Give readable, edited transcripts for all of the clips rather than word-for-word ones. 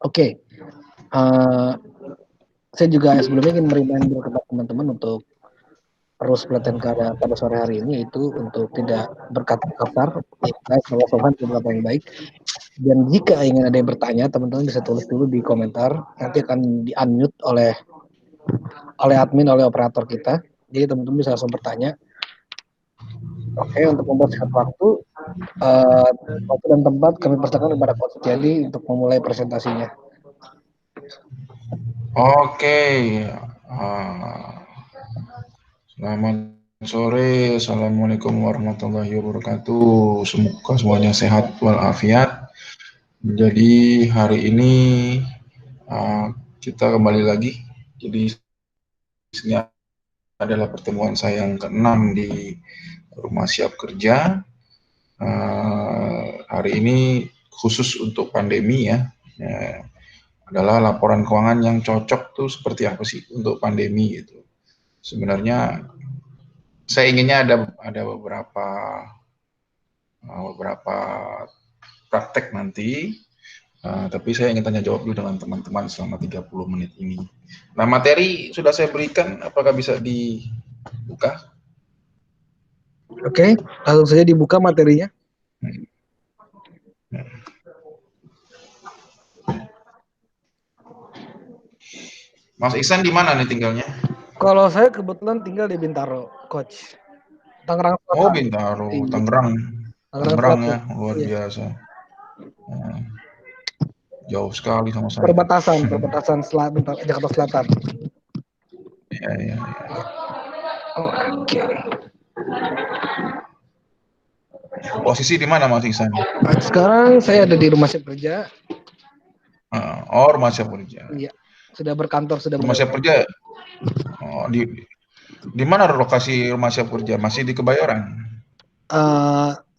Oke, uh, saya juga sebelumnya ingin reminder kepada teman-teman untuk terus pelatihan pada sore hari ini itu untuk tidak berkata kasar, baik sopan dan yang baik. Dan jika ingin ada yang bertanya, teman-teman bisa tulis dulu di komentar. Nanti akan di-unmute oleh admin, oleh operator kita. Jadi teman-teman bisa langsung bertanya. Oke, untuk mempersingkat waktu dan tempat kami persilakan kepada Coach Jadi untuk memulai presentasinya. Oke, selamat sore, assalamualaikum warahmatullahi wabarakatuh. Semoga semuanya sehat walafiat. Jadi hari ini kita kembali lagi. Jadi ini adalah pertemuan saya yang ke-6 di Rumah Siap Kerja. Hari ini khusus untuk pandemi ya. Adalah laporan keuangan yang cocok tuh seperti apa sih untuk pandemi gitu. Sebenarnya saya inginnya ada beberapa praktek nanti, tapi saya ingin tanya jawab dulu dengan teman-teman selama 30 menit ini. Nah, materi sudah saya berikan, apakah bisa dibuka? Oke, langsung saja dibuka materinya. Mas Ihsan di mana nih tinggalnya? Kalau saya kebetulan tinggal di Bintaro, Coach. Tangerang Selatan. Oh, Bintaro, Tangerang. Tangerang ya, luar biasa. Jauh sekali sama saya. Perbatasan Jakarta Selatan. Ya. Oke. Posisi di mana Mas Ihsan? Sekarang saya ada di Rumah Siap Kerja. Rumah Siap Kerja. Iya, sudah berkantor Rumah Siap Kerja. Di mana lokasi Rumah Siap Kerja? Masih di Kebayoran?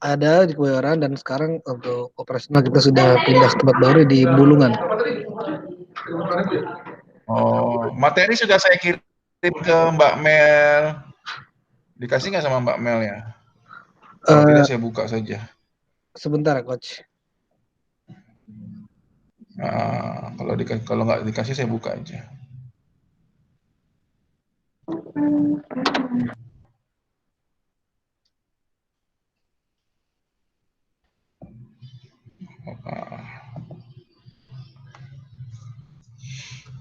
Ada di Kebayoran dan sekarang untuk operasional kita sudah pindah ke tempat baru di Bulungan. Materi sudah saya kirim ke Mbak Mel. Dikasih nggak sama Mbak Mel ya? Kalau tidak saya buka saja. Sebentar, Coach. Kalau nggak dikasih saya buka aja.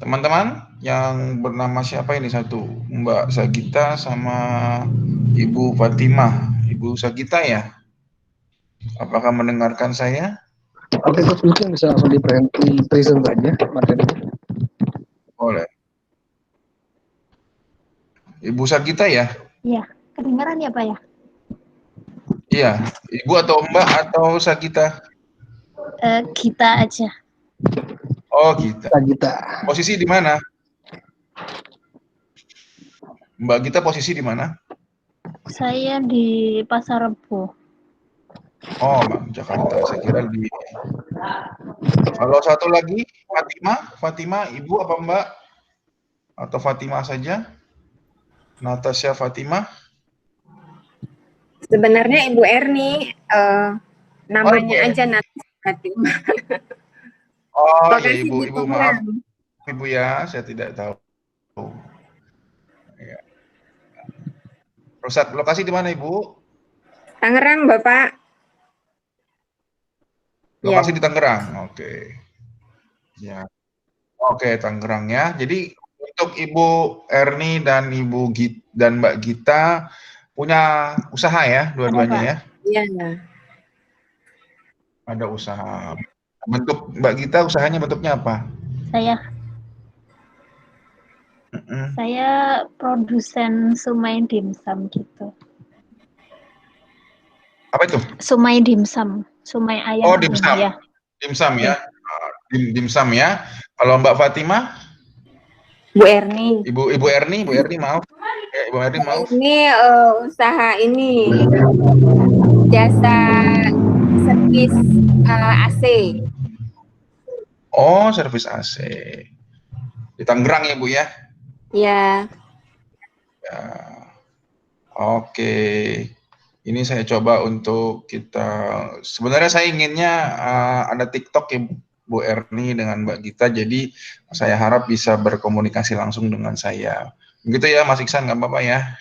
Teman-teman yang bernama siapa ini satu? Mbak Sagita sama Ibu Fatimah. Ibu Sagita ya? Apakah mendengarkan saya? Oke, Coach, mungkin bisa langsung di-present aja materinya. Boleh. Ibu Sagita ya? Iya, kedengaran ya Pak ya? Iya, Ibu atau Mbak atau Sagita? Gita aja. Oh, Gita. Gita. Posisi di mana? Mbak Gita posisi di mana? Saya di Pasar Rebo. Oh, Mbak, Jakarta. Saya kira di... Kalau satu lagi, Fatimah, Ibu apa Mbak? Atau Fatimah saja? Natasha Fatimah? Sebenarnya Ibu Erni, namanya aja Natasha Fatimah. Oh, ya Ibu, maaf. Ibu ya, saya tidak tahu. Ya. Pusat lokasi di mana Ibu? Tangerang, Bapak. Lokasi di Tangerang. Oke. Ya. Oke, Tangerang ya. Jadi untuk Ibu Erni dan Mbak Gita punya usaha ya, dua-duanya ya? Iya. Ada usaha. Bentuk Mbak Gita usahanya bentuknya apa? Saya produsen sumai dimsum gitu. Apa itu? Sumai dimsum, sumai ayam. Oh, dimsum. Ya. Dimsum ya. Dimsum ya. Kalau Mbak Fatimah? Bu Erni. Ibu Erni maaf. Ya, Ibu Erni maaf. Ini usaha ini jasa servis AC. Oh, servis AC. Di Tangerang ya, Bu ya? Iya. Ya. Oke. Ini saya coba untuk kita. Sebenarnya saya inginnya ada TikTok ya, Bu Erni dengan Mbak Gita, jadi saya harap bisa berkomunikasi langsung dengan saya. Begitu ya Mas Iksan, nggak apa-apa ya.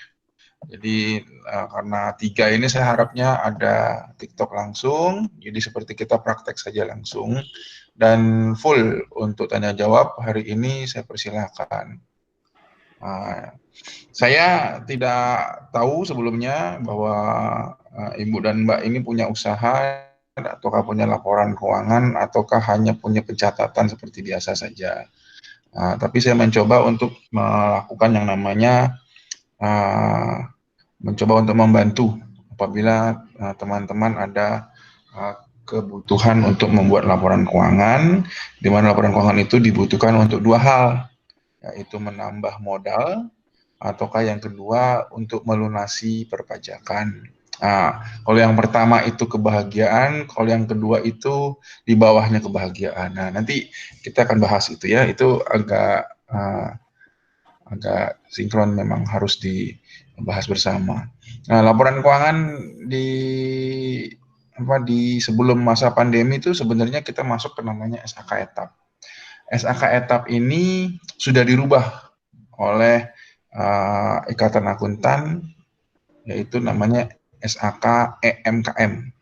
Jadi karena 3 ini saya harapnya ada TikTok langsung, jadi seperti kita praktek saja langsung. Dan full untuk tanya jawab hari ini saya persilahkan. Saya tidak tahu sebelumnya bahwa Ibu dan Mbak ini punya usaha, ataukah punya laporan keuangan, ataukah hanya punya pencatatan seperti biasa saja. Tapi saya mencoba untuk melakukan yang namanya mencoba untuk membantu apabila teman-teman ada kebutuhan untuk membuat laporan keuangan, di mana laporan keuangan itu dibutuhkan untuk 2 hal, yaitu menambah modal, ataukah yang kedua untuk melunasi perpajakan. Kalau yang pertama itu kebahagiaan, kalau yang kedua itu di bawahnya kebahagiaan. Nah, nanti kita akan bahas itu ya, itu agak sinkron, memang harus dibahas bersama. Nah, laporan keuangan di sebelum masa pandemi itu sebenarnya kita masuk ke namanya SAK etap. SAK etap ini sudah dirubah oleh Ikatan Akuntan, yaitu namanya SAK EMKM,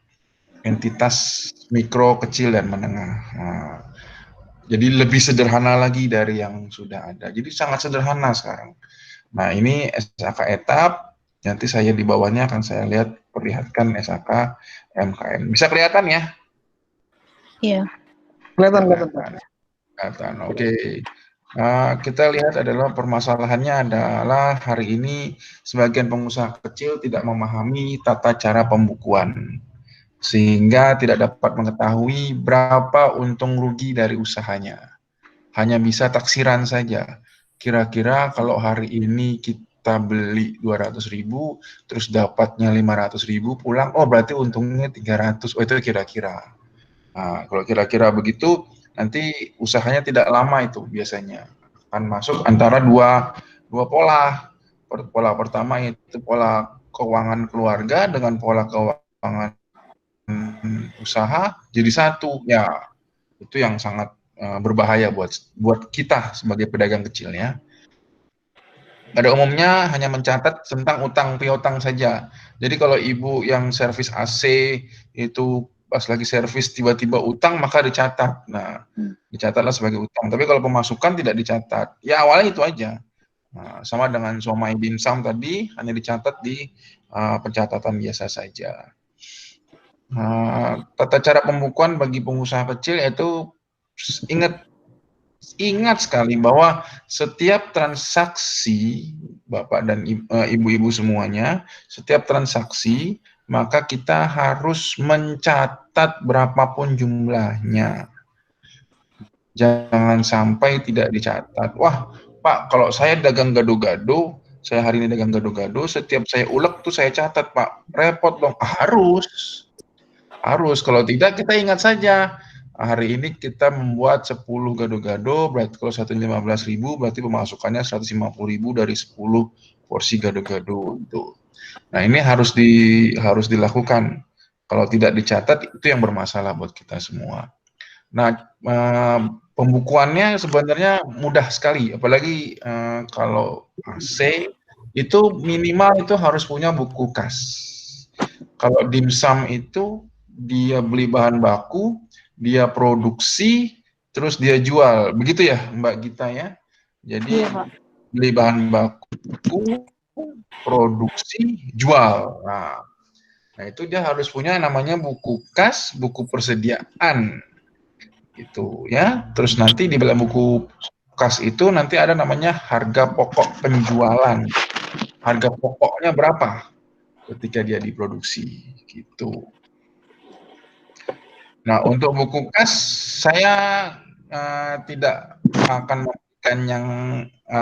entitas mikro, kecil, dan menengah. Jadi lebih sederhana lagi dari yang sudah ada. Jadi sangat sederhana sekarang. Nah, ini SAK etap, nanti saya di bawahnya akan saya perlihatkan SAK MKM. Bisa kelihatan ya? Iya. Kelihatan. Oke. Kita lihat adalah permasalahannya adalah hari ini sebagian pengusaha kecil tidak memahami tata cara pembukuan, sehingga tidak dapat mengetahui berapa untung rugi dari usahanya. Hanya bisa taksiran saja. Kira-kira kalau hari ini kita beli 200.000, terus dapatnya 500.000 pulang, oh berarti untungnya 300, oh itu kira-kira. Kalau kira-kira begitu, nanti usahanya tidak lama itu biasanya. Akan masuk antara dua pola. Pola pertama itu pola keuangan keluarga dengan pola keuangan usaha jadi satu. Ya, itu yang sangat berbahaya buat kita sebagai pedagang kecil ya. Pada umumnya hanya mencatat tentang utang piutang saja. Jadi kalau ibu yang servis AC itu pas lagi servis tiba-tiba utang, maka dicatat. Nah, dicatatlah sebagai utang. Tapi kalau pemasukan tidak dicatat. Ya awalnya itu aja. Nah, sama dengan somai dimsum tadi, hanya dicatat di pencatatan biasa saja. Tata cara pembukuan bagi pengusaha kecil yaitu ingat sekali bahwa setiap transaksi, Bapak dan Ibu-ibu semuanya, setiap transaksi maka kita harus mencatat berapapun jumlahnya. Jangan sampai tidak dicatat. Wah, Pak, kalau saya dagang gado-gado, saya hari ini dagang gado-gado, setiap saya ulek tuh saya catat, Pak. Repot dong. Harus. Kalau tidak kita ingat saja. Hari ini kita membuat 10 gado-gado, berarti kalau 115.000 berarti pemasukannya 150.000 dari 10 porsi gado-gado itu. Nah, ini harus dilakukan. Kalau tidak dicatat itu yang bermasalah buat kita semua. Nah, pembukuannya sebenarnya mudah sekali, apalagi kalau AC itu minimal itu harus punya buku kas. Kalau dimsum itu dia beli bahan baku, dia produksi, terus dia jual. Begitu ya, Mbak Gita ya? Jadi beli bahan baku, produksi, jual. Nah, itu dia harus punya namanya buku kas, buku persediaan. Gitu ya. Terus nanti di dalam buku kas itu nanti ada namanya harga pokok penjualan. Harga pokoknya berapa ketika dia diproduksi gitu. Nah, untuk buku kas saya tidak akan memberikan yang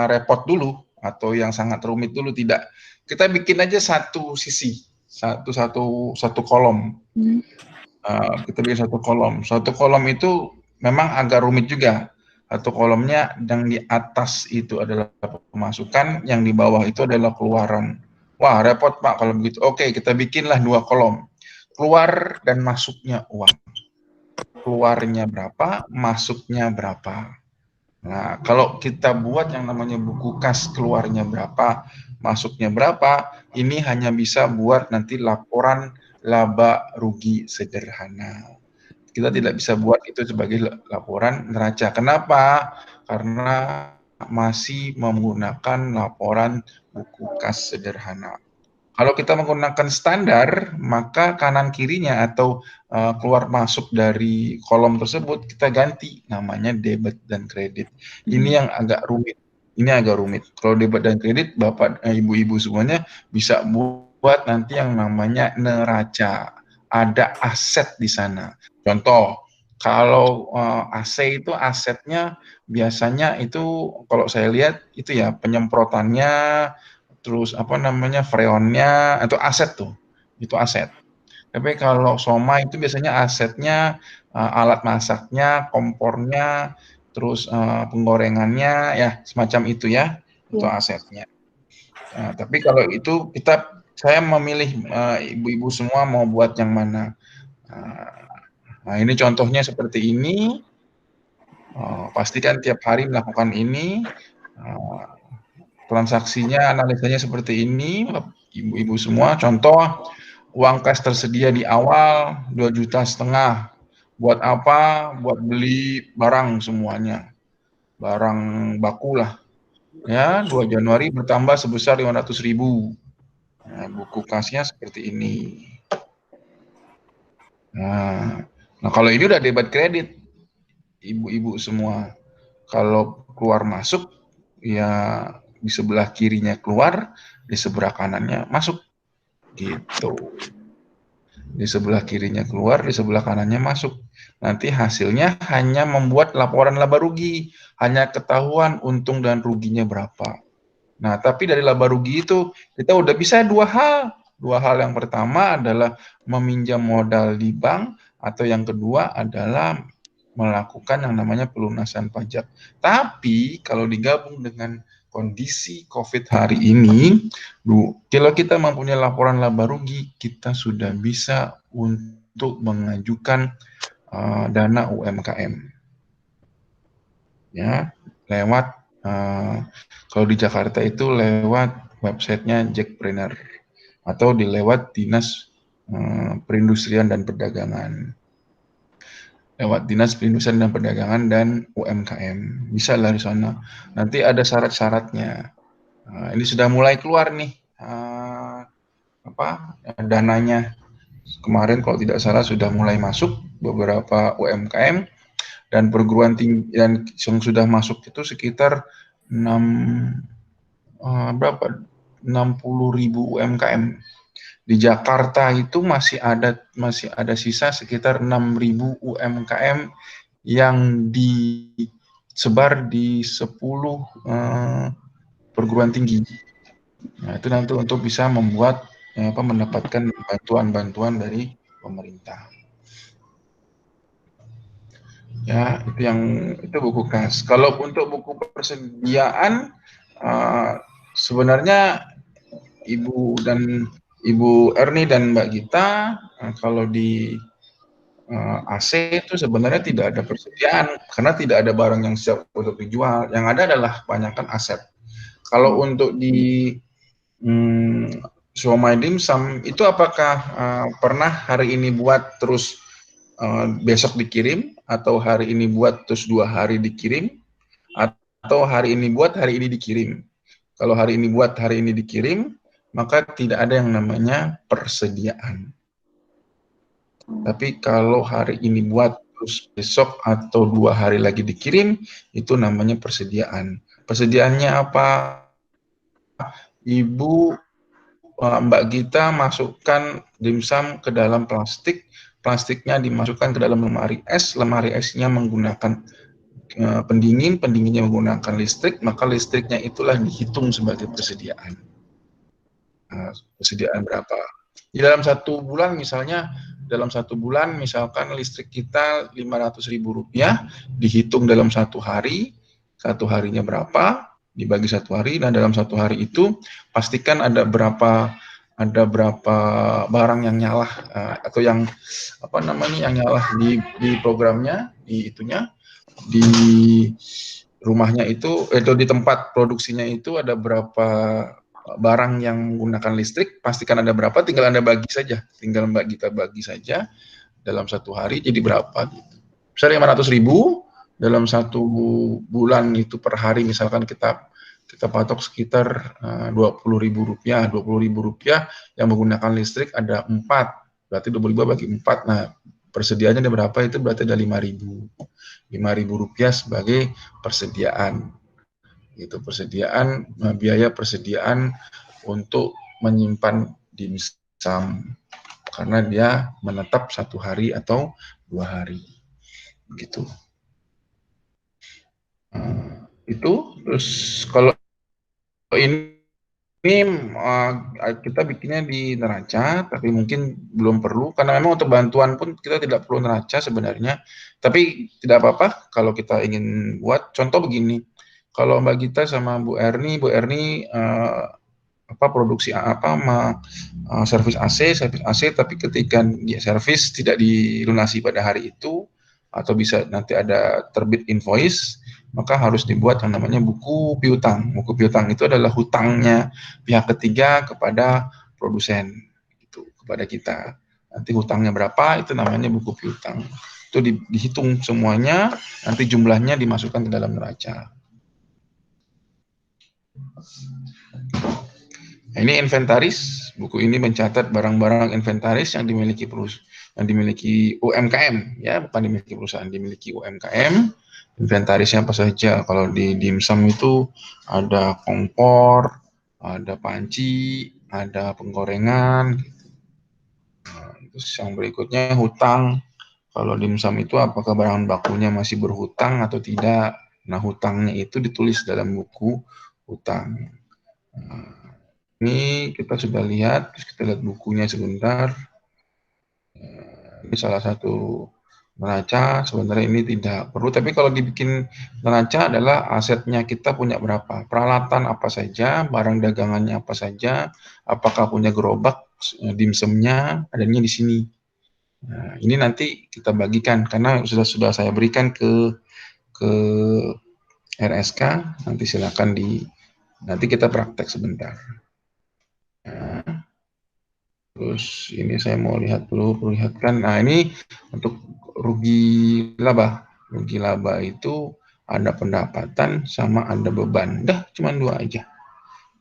repot dulu atau yang sangat rumit dulu, tidak. Kita bikin aja satu sisi, satu kolom. Kita bikin satu kolom. Satu kolom itu memang agak rumit juga. Satu kolomnya yang di atas itu adalah pemasukan, yang di bawah itu adalah keluaran. Wah, repot Pak kalau begitu. Oke, kita bikinlah 2 kolom. Keluar dan masuknya uang. keluarnya berapa, masuknya berapa. Nah, kalau kita buat yang namanya buku kas keluarnya berapa, masuknya berapa, ini hanya bisa buat nanti laporan laba rugi sederhana. Kita tidak bisa buat itu sebagai laporan neraca. Kenapa? Karena masih menggunakan laporan buku kas sederhana. Kalau kita menggunakan standar, maka kanan kirinya atau keluar masuk dari kolom tersebut kita ganti namanya debit dan kredit. Ini yang agak rumit. Ini agak rumit. Kalau debit dan kredit, Bapak Ibu-ibu semuanya bisa buat nanti yang namanya neraca. Ada aset di sana. Contoh, kalau AC itu asetnya biasanya itu kalau saya lihat itu ya penyemprotannya, terus apa namanya freonnya itu aset tuh, itu aset. Tapi kalau Soma itu biasanya asetnya alat masaknya, kompornya, terus penggorengannya ya semacam itu ya, itu asetnya. Nah, tapi kalau itu saya memilih ibu-ibu semua mau buat yang mana. Nah ini contohnya seperti ini. Pastikan tiap hari melakukan ini. Transaksinya, analisanya seperti ini, ibu-ibu semua. Contoh, uang kas tersedia di awal 2,5 juta. Buat apa? Buat beli barang semuanya. Barang baku lah. Ya, 2 Januari bertambah sebesar 500.000. Nah, buku kasnya seperti ini. Nah, kalau ini udah debat kredit, ibu-ibu semua. Kalau keluar masuk, ya di sebelah kirinya keluar, di sebelah kanannya masuk, gitu. Di sebelah kirinya keluar, di sebelah kanannya masuk. Nanti hasilnya hanya membuat laporan laba rugi, hanya ketahuan untung dan ruginya berapa. Nah, tapi dari laba rugi itu kita udah bisa dua hal. Dua hal, yang pertama adalah meminjam modal di bank, atau yang kedua adalah melakukan yang namanya pelunasan pajak. Tapi kalau digabung dengan kondisi COVID hari ini, kalau kita mempunyai laporan laba rugi, kita sudah bisa untuk mengajukan dana UMKM. Ya, lewat kalau di Jakarta itu lewat websitenya Jackpreneur atau dilewat Dinas Perindustrian dan Perdagangan. Lewat Dinas Perindustrian dan Perdagangan dan UMKM. Bisa lah di sana. Nanti ada syarat-syaratnya. Ini sudah mulai keluar nih dananya. Kemarin kalau tidak salah sudah mulai masuk beberapa UMKM dan perguruan tinggi, dan yang sudah masuk itu sekitar 60.000 UMKM. Di Jakarta itu masih ada sisa sekitar 6.000 UMKM yang disebar di 10 perguruan tinggi. Nah, itu nanti untuk bisa mendapatkan bantuan-bantuan dari pemerintah. Ya, itu buku kas. Kalau untuk buku persediaan, sebenarnya Ibu Erni dan Mbak Gita, kalau di AC itu sebenarnya tidak ada persediaan karena tidak ada barang yang siap untuk dijual. Yang ada adalah kebanyakan aset. Kalau untuk di Siomay Dimsum itu apakah pernah hari ini buat terus besok dikirim, atau hari ini buat terus 2 hari dikirim, atau hari ini buat hari ini dikirim? Kalau hari ini buat hari ini dikirim, maka tidak ada yang namanya persediaan. Tapi kalau hari ini buat terus besok atau 2 hari lagi dikirim, itu namanya persediaan. Persediaannya apa? Mbak Gita masukkan dimsum ke dalam plastik, plastiknya dimasukkan ke dalam lemari esnya menggunakan pendinginnya menggunakan listrik, maka listriknya itulah dihitung sebagai persediaan. Persediaan berapa? Di dalam 1 bulan misalnya, misalkan listrik kita Rp500.000, dihitung dalam 1 hari, 1 harinya berapa, dibagi 1 hari, dan dalam 1 hari itu pastikan ada berapa ada berapa barang yang nyala atau yang apa namanya yang nyala di programnya, di itunya, di rumahnya itu di tempat produksinya itu ada berapa barang yang menggunakan listrik, pastikan ada berapa, tinggal Anda bagi saja, kita bagi saja dalam satu hari jadi berapa gitu. Misalnya 500.000 dalam satu bulan itu per hari, misalkan kita patok sekitar 20.000 rupiah, 20.000 rupiah yang menggunakan listrik ada 4, berarti 20.000 bagi 4, nah persediaannya ada berapa, itu berarti ada 5.000 rupiah sebagai persediaan, itu persediaan, biaya persediaan untuk menyimpan dimsum, karena dia menetap 1 hari atau 2 hari, gitu. Itu terus kalau ini kita bikinnya di neraca, tapi mungkin belum perlu karena memang untuk bantuan pun kita tidak perlu neraca sebenarnya. Tapi tidak apa-apa kalau kita ingin buat. Contoh begini, kalau Mbak Gita sama Bu Erni produksi servis AC, tapi ketika dia servis tidak dilunasi pada hari itu atau bisa nanti ada terbit invoice, maka harus dibuat yang namanya buku piutang. Buku piutang itu adalah hutangnya pihak ketiga kepada produsen, itu kepada kita. Nanti hutangnya berapa, itu namanya buku piutang. Itu dihitung semuanya, nanti jumlahnya dimasukkan ke dalam neraca. Nah, ini inventaris. Buku ini mencatat barang-barang inventaris yang dimiliki UMKM, ya, bukan dimiliki perusahaan, dimiliki UMKM. Inventarisnya apa saja? Kalau di dimsum itu ada kompor, ada panci, ada penggorengan. Nah, terus yang berikutnya hutang. Kalau dimsum itu apakah barang bakunya masih berhutang atau tidak? Nah, hutangnya itu ditulis dalam buku hutang. Nah, ini kita sudah lihat, terus kita lihat bukunya sebentar. Ini salah satu neraca, sebenarnya ini tidak perlu, tapi kalau dibikin neraca adalah asetnya kita punya berapa, peralatan apa saja, barang dagangannya apa saja, apakah punya gerobak, dimsumnya adanya di sini. Nah, ini nanti kita bagikan, karena sudah saya berikan ke RSK, nanti silakan nanti kita praktek sebentar. Nah, terus ini saya mau perlihatkan. Nah, ini untuk rugi laba. Rugi laba itu ada pendapatan sama ada beban. Dah, cuma 2 aja.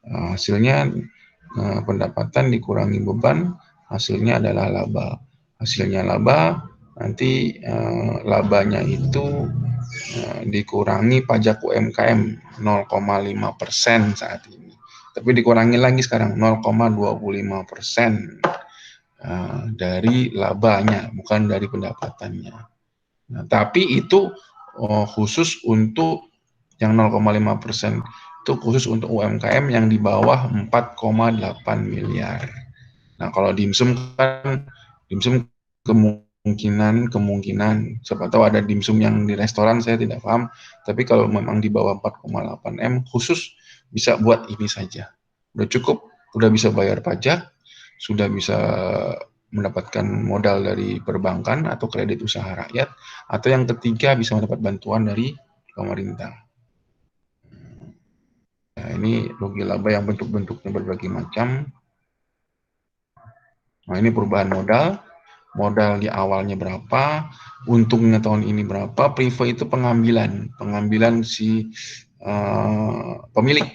Hasilnya pendapatan dikurangi beban, hasilnya adalah laba. Hasilnya laba, nanti labanya itu dikurangi pajak UMKM 0,5% saat ini. Tapi dikurangi lagi sekarang 0,25% dari labanya, bukan dari pendapatannya. Nah, tapi itu khusus untuk yang 0,5%, itu khusus untuk UMKM yang di bawah 4,8 miliar. Nah, kalau dimsum kan, dimsum kemungkinan, siapa tahu ada dimsum yang di restoran, saya tidak paham, tapi kalau memang di bawah 4,8 M, khusus bisa buat ini saja. Udah cukup, udah bisa bayar pajak, sudah bisa mendapatkan modal dari perbankan atau kredit usaha rakyat, atau yang ketiga bisa mendapat bantuan dari pemerintah. Nah, ini rugi laba yang bentuk-bentuknya berbagai macam. Nah, ini perubahan modal di awalnya berapa, untungnya tahun ini berapa, private itu pengambilan si pemilik.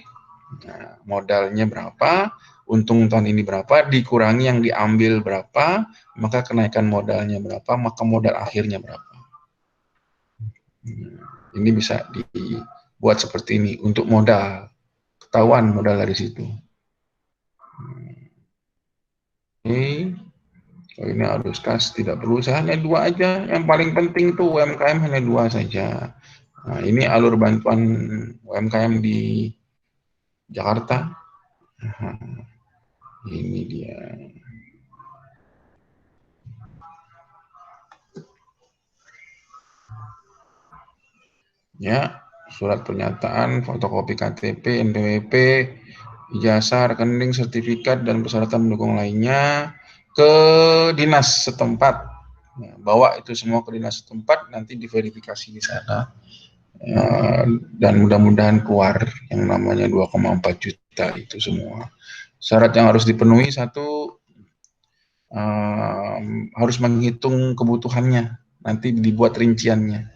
Nah, modalnya berapa, untung tahun ini berapa, dikurangi yang diambil berapa, maka kenaikan modalnya berapa, maka modal akhirnya berapa. Ini bisa dibuat seperti ini untuk modal, ketahuan modal dari situ. Ini arus kas tidak perlu, saya hanya 2 aja. Yang paling penting itu UMKM hanya 2 saja. Nah, ini alur bantuan UMKM di Jakarta. Ini dia. Ya, surat pernyataan, fotokopi KTP, NPWP, ijazah, rekening, sertifikat, dan persyaratan pendukung lainnya ke dinas setempat. Nah, bawa itu semua ke dinas setempat, nanti diverifikasi di sana. Dan mudah-mudahan keluar yang namanya 2,4 juta itu semua. Syarat yang harus dipenuhi, satu, harus menghitung kebutuhannya, nanti dibuat rinciannya.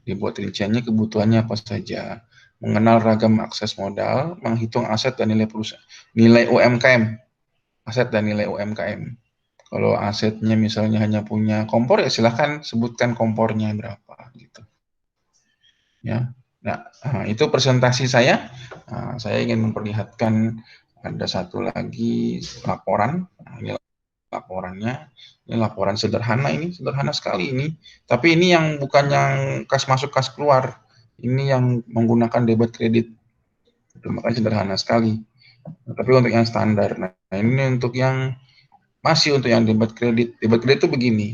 Kebutuhannya apa saja. Mengenal ragam akses modal, menghitung aset dan nilai perusahaan, nilai UMKM, aset dan nilai UMKM. Kalau asetnya misalnya hanya punya kompor, ya silahkan sebutkan kompornya berapa gitu. Ya. Nah, itu presentasi saya. Saya ingin memperlihatkan ada satu lagi laporan. Ini laporannya. Ini laporan sederhana, ini sederhana sekali ini. Tapi ini yang bukan yang kas masuk kas keluar. Ini yang menggunakan debit kredit. Itu makanya sederhana sekali. Nah, tapi untuk yang standar. Nah, ini untuk yang masih untuk yang debit kredit. Debit kredit itu begini.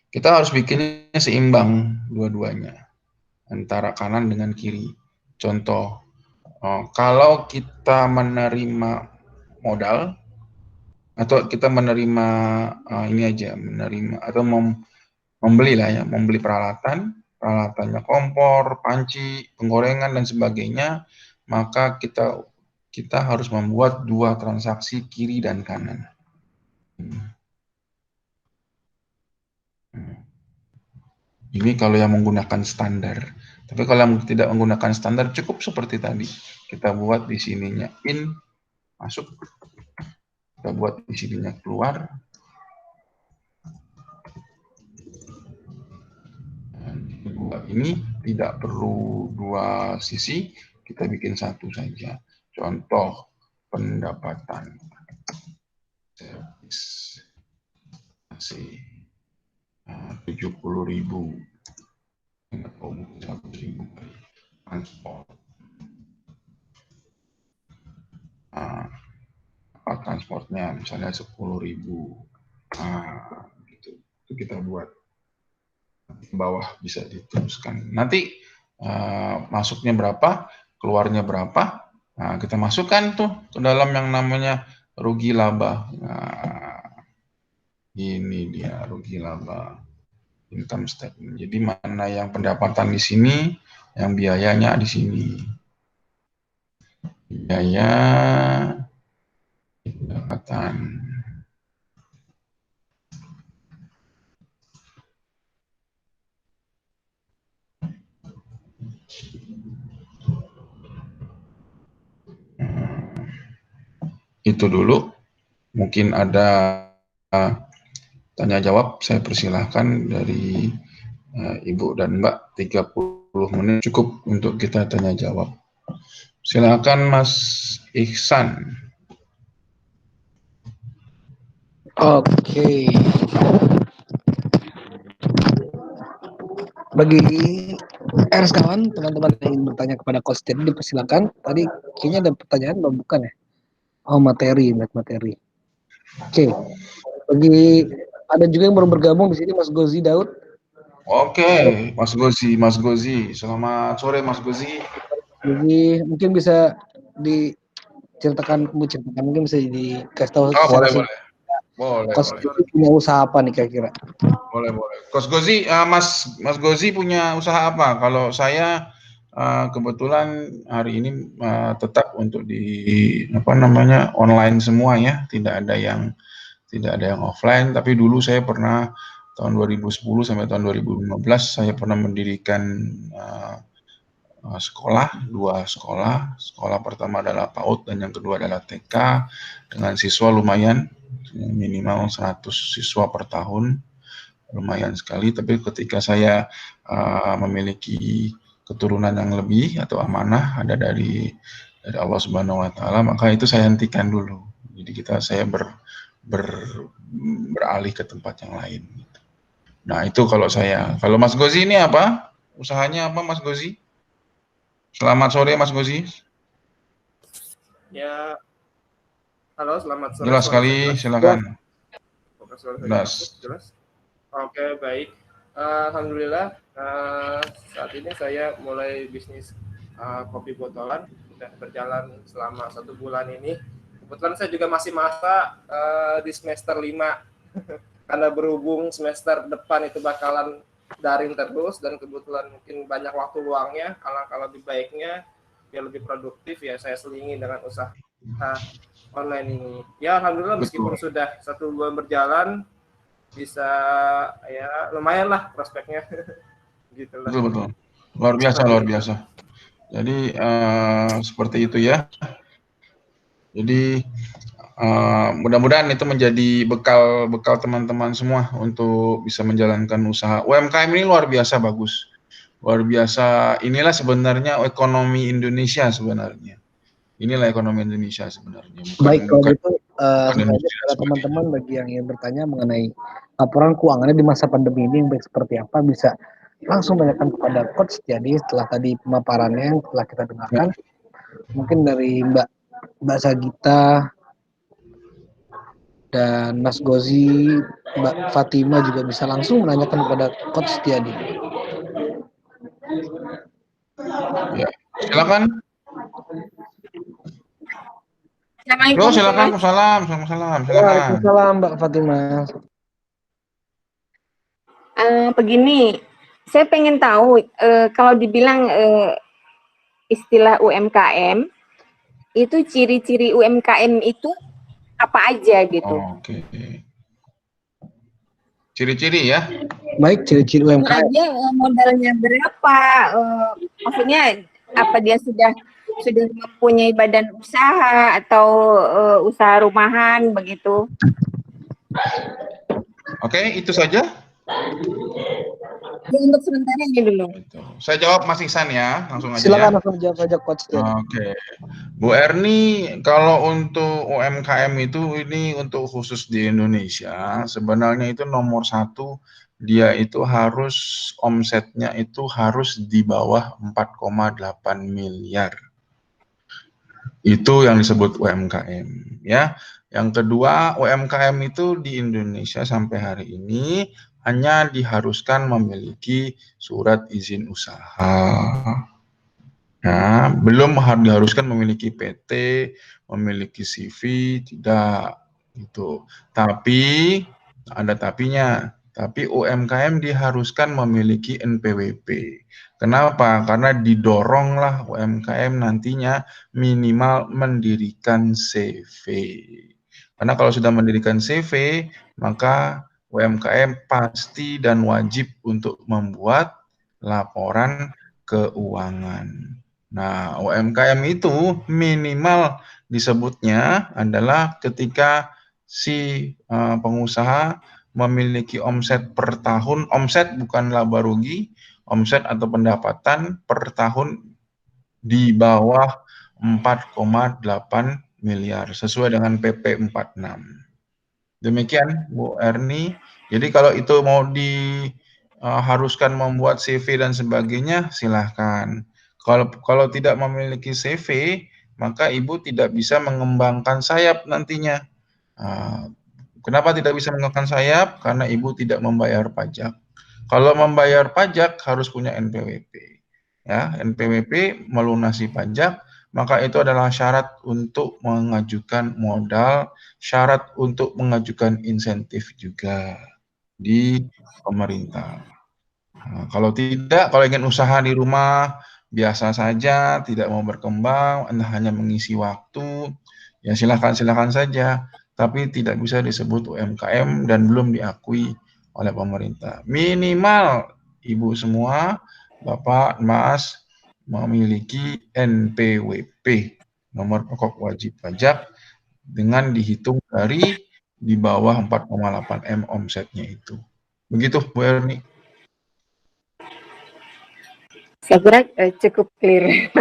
Kita harus bikinnya seimbang dua-duanya, antara kanan dengan kiri. Contoh, kalau kita menerima modal atau kita menerima ini aja, menerima atau membeli lah ya, membeli peralatannya kompor, panci, penggorengan dan sebagainya, maka kita harus membuat dua transaksi kiri dan kanan. Ini kalau yang menggunakan standar. Tapi kalau yang tidak menggunakan standar, cukup seperti tadi. Kita buat di sininya in, masuk. Kita buat di sininya keluar. Ini tidak perlu dua sisi, kita bikin satu saja. Contoh pendapatan. Servis. 70.000. Transport. Transportnya misalnya 10.000. Gitu. Itu kita buat. Di bawah bisa diteruskan. Nanti masuknya berapa, keluarnya berapa. Nah, kita masukkan tuh ke dalam yang namanya rugi laba. Nah, ini dia rugi laba. Income statement. Jadi mana yang pendapatan di sini, yang biayanya di sini. Biaya pendapatan. Itu dulu. Mungkin ada tanya jawab, saya persilahkan dari Ibu dan Mbak. 30 menit cukup untuk kita tanya jawab. Silakan Mas Ihsan. Oke. Bagi kawan, teman-teman yang ingin bertanya kepada Coach Teddy, dipersilakan. Tadi kayaknya ada pertanyaan, bukan ya? Oh, materi. Oke. Bagi ada juga yang baru bergabung di sini, Mas Gozi Daud. Oke, Mas Gozi. Selamat sore, Mas Gozi. Jadi mungkin bisa diceritakan, mungkin bisa dikasih tahu. Boleh. Coach punya usaha apa nih kira-kira? Boleh. Coach Gozi, Mas Gozi punya usaha apa? Kalau saya kebetulan hari ini tetap untuk di online semua ya, tidak ada yang offline. Tapi dulu saya pernah tahun 2010 sampai tahun 2015 saya pernah mendirikan dua sekolah. Sekolah pertama adalah PAUD dan yang kedua adalah TK dengan siswa lumayan, minimal 100 siswa per tahun. Lumayan sekali, tapi ketika saya memiliki keturunan yang lebih atau amanah ada dari Allah Subhanahu wa taala, maka itu saya hentikan dulu. Jadi saya beralih ke tempat yang lain. Nah, itu kalau saya. Kalau Mas Gozi ini apa? Usahanya apa, Mas Gozi? Selamat sore, Mas Gozi. Ya, halo, selamat sore. Jelas sekali, silakan. Jelas. Oke, baik. Alhamdulillah, saat ini saya mulai bisnis kopi botolan sudah berjalan selama 1 bulan ini. Kebetulan saya juga masih masa di semester 5 karena berhubung semester depan itu bakalan daring terus dan kebetulan mungkin banyak waktu luangnya, alangkah lebih baiknya biar lebih produktif ya saya selingi dengan usaha online ini. Ya alhamdulillah meskipun sudah 1 bulan berjalan bisa ya lumayan lah prospeknya. Gitu lah. Betul. Luar biasa. Jadi seperti itu ya. Jadi mudah-mudahan itu menjadi bekal teman-teman semua untuk bisa menjalankan usaha. UMKM ini luar biasa bagus. Luar biasa. Inilah sebenarnya ekonomi Indonesia sebenarnya. Inilah ekonomi Indonesia sebenarnya. Baik, kalau gitu sebenarnya teman-teman bagi yang ingin bertanya mengenai laporan keuangannya di masa pandemi ini baik seperti apa bisa langsung tanyakan kepada Coach Setiadi setelah tadi pemaparannya yang telah kita dengarkan. Mungkin dari Mbak Sagita dan Mas Gozi, Mbak Fatima juga bisa langsung menanyakan kepada Coach Setiadi. Ya, silakan. Assalamualaikum. Silakan. Waalaikumsalam Mbak Fatima. Begini, saya pengen tahu kalau dibilang istilah UMKM itu ciri-ciri UMKM itu apa aja gitu? Oke. Ciri-ciri ya? Baik, ciri-ciri UMKM. Aja modalnya berapa? Maksudnya apa dia sudah mempunyai badan usaha atau usaha rumahan begitu? Oke, itu saja. Ya, untuk sementara ini dulu. Saya jawab Mas Ihsan ya, langsung aja. Silakan langsung jawab saja Coach. Oke. Bu Erni, kalau untuk UMKM itu ini untuk khusus di Indonesia, sebenarnya itu nomor 1 dia itu harus omsetnya itu harus di bawah 4,8 miliar. Itu yang disebut UMKM ya. Yang kedua, UMKM itu di Indonesia sampai hari ini hanya diharuskan memiliki surat izin usaha. Nah, belum diharuskan memiliki PT, memiliki CV, tidak gitu. Tapi ada tapinya. Tapi UMKM diharuskan memiliki NPWP. Kenapa? Karena didoronglah UMKM nantinya minimal mendirikan CV. Karena kalau sudah mendirikan CV, maka UMKM pasti dan wajib untuk membuat laporan keuangan. Nah, UMKM itu minimal disebutnya adalah ketika si pengusaha memiliki omset per tahun, omset bukan laba rugi, omset atau pendapatan per tahun di bawah 4,8 miliar sesuai dengan PP 46. Demikian Bu Erni. Jadi kalau itu mau diharuskan membuat CV dan sebagainya, silahkan. Kalau tidak memiliki CV, maka Ibu tidak bisa mengembangkan sayap nantinya. Kenapa tidak bisa mengembangkan sayap? Karena Ibu tidak membayar pajak. Kalau membayar pajak harus punya NPWP. Ya, NPWP melunasi pajak, maka itu adalah syarat untuk mengajukan modal, syarat untuk mengajukan insentif juga di pemerintah. Nah, kalau tidak, kalau ingin usaha di rumah biasa saja, tidak mau berkembang, Anda hanya mengisi waktu, ya silakan saja, tapi tidak bisa disebut UMKM dan belum diakui oleh pemerintah. Minimal Ibu semua, Bapak, Mas, memiliki NPWP, nomor pokok wajib pajak, dengan dihitung dari di bawah 4,8 M omsetnya itu. Begitu Bu Erni. Saya kira cukup clear.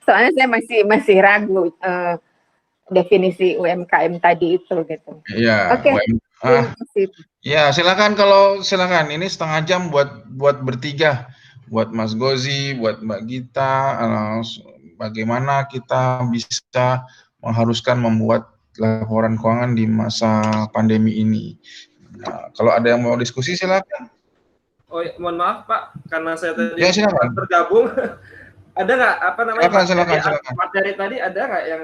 Soalnya saya masih ragu definisi UMKM tadi itu gitu. Iya. Oke. Ya, silakan. Ini setengah jam buat bertiga, buat Mas Gozi, buat Mbak Gita, bagaimana kita bisa mengharuskan membuat laporan keuangan di masa pandemi ini. Nah, kalau ada yang mau diskusi silakan. Oh, mohon maaf Pak, karena saya tadi ya, silakan. tergabung. Ada nggak apa namanya Silakan. materi tadi ada nggak yang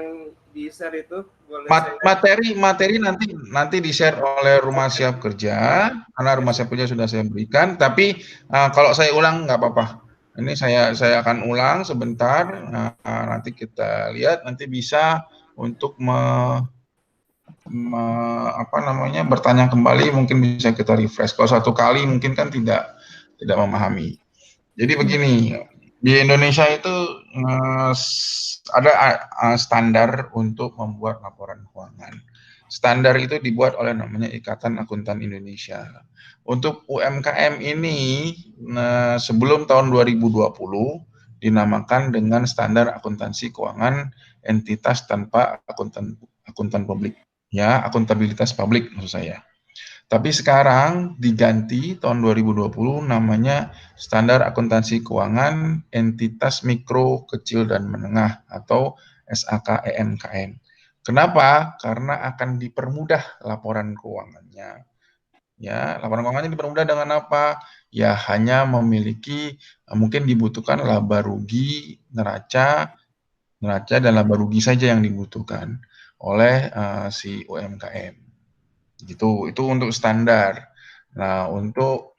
di share itu? Boleh saya... Materi nanti di share oleh Rumah Siap Kerja, karena Rumah Siap Kerja sudah saya berikan. Tapi kalau saya ulang nggak apa-apa. Ini saya akan ulang sebentar. Nanti kita lihat, nanti bisa untuk bertanya kembali, mungkin bisa kita refresh. Kalau satu kali mungkin kan tidak memahami. Jadi begini, di Indonesia itu ada standar untuk membuat laporan keuangan. Standar itu dibuat oleh namanya Ikatan Akuntan Indonesia. Untuk UMKM ini sebelum tahun 2020 dinamakan dengan standar akuntansi keuangan entitas tanpa akuntan publik. Ya, akuntabilitas publik maksud saya. Tapi sekarang diganti tahun 2020 namanya Standar Akuntansi Keuangan Entitas Mikro, Kecil, dan Menengah atau SAKEMKM. Kenapa? Karena akan dipermudah laporan keuangannya. Ya, laporan keuangannya dipermudah dengan apa? Ya, hanya memiliki mungkin dibutuhkan laba rugi, neraca dan laba rugi saja yang dibutuhkan oleh si UMKM. Gitu, itu untuk standar. Nah, untuk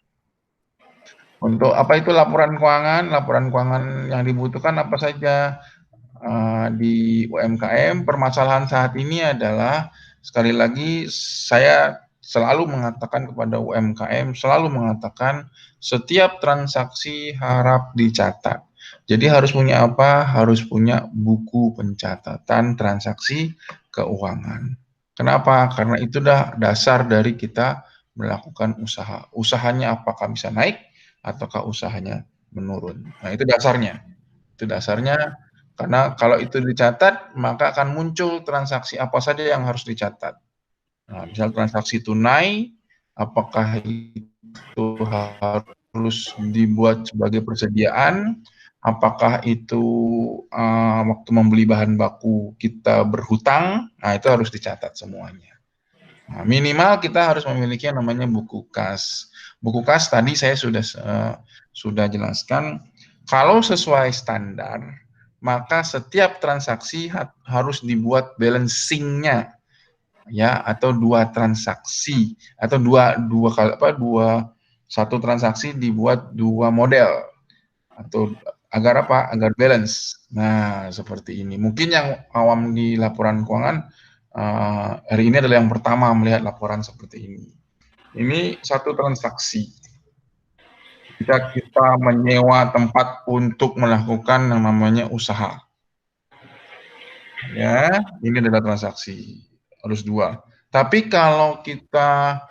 apa itu laporan keuangan? Laporan keuangan yang dibutuhkan apa saja di UMKM? Permasalahan saat ini adalah, sekali lagi saya selalu mengatakan kepada UMKM, selalu mengatakan setiap transaksi harap dicatat. Jadi harus punya apa? Harus punya buku pencatatan transaksi keuangan. Kenapa? Karena itu dah dasar dari kita melakukan usaha. Usahanya apakah bisa naik ataukah usahanya menurun. Nah, itu dasarnya. Itu dasarnya, karena kalau itu dicatat, maka akan muncul transaksi apa saja yang harus dicatat. Nah, misal transaksi tunai, apakah itu harus dibuat sebagai persediaan, apakah itu waktu membeli bahan baku kita berhutang, nah itu harus dicatat semuanya. Nah, minimal kita harus memiliki yang namanya buku kas. Buku kas tadi saya sudah jelaskan, kalau sesuai standar, maka setiap transaksi harus dibuat balancing-nya, ya, atau dua transaksi, atau satu transaksi dibuat dua model, atau agar apa? Agar balance. Nah, seperti ini. Mungkin yang awam di laporan keuangan hari ini adalah yang pertama melihat laporan seperti ini. Ini satu transaksi. Jika kita menyewa tempat untuk melakukan yang namanya usaha. Ya, ini adalah transaksi. Harus dua. Tapi kalau kita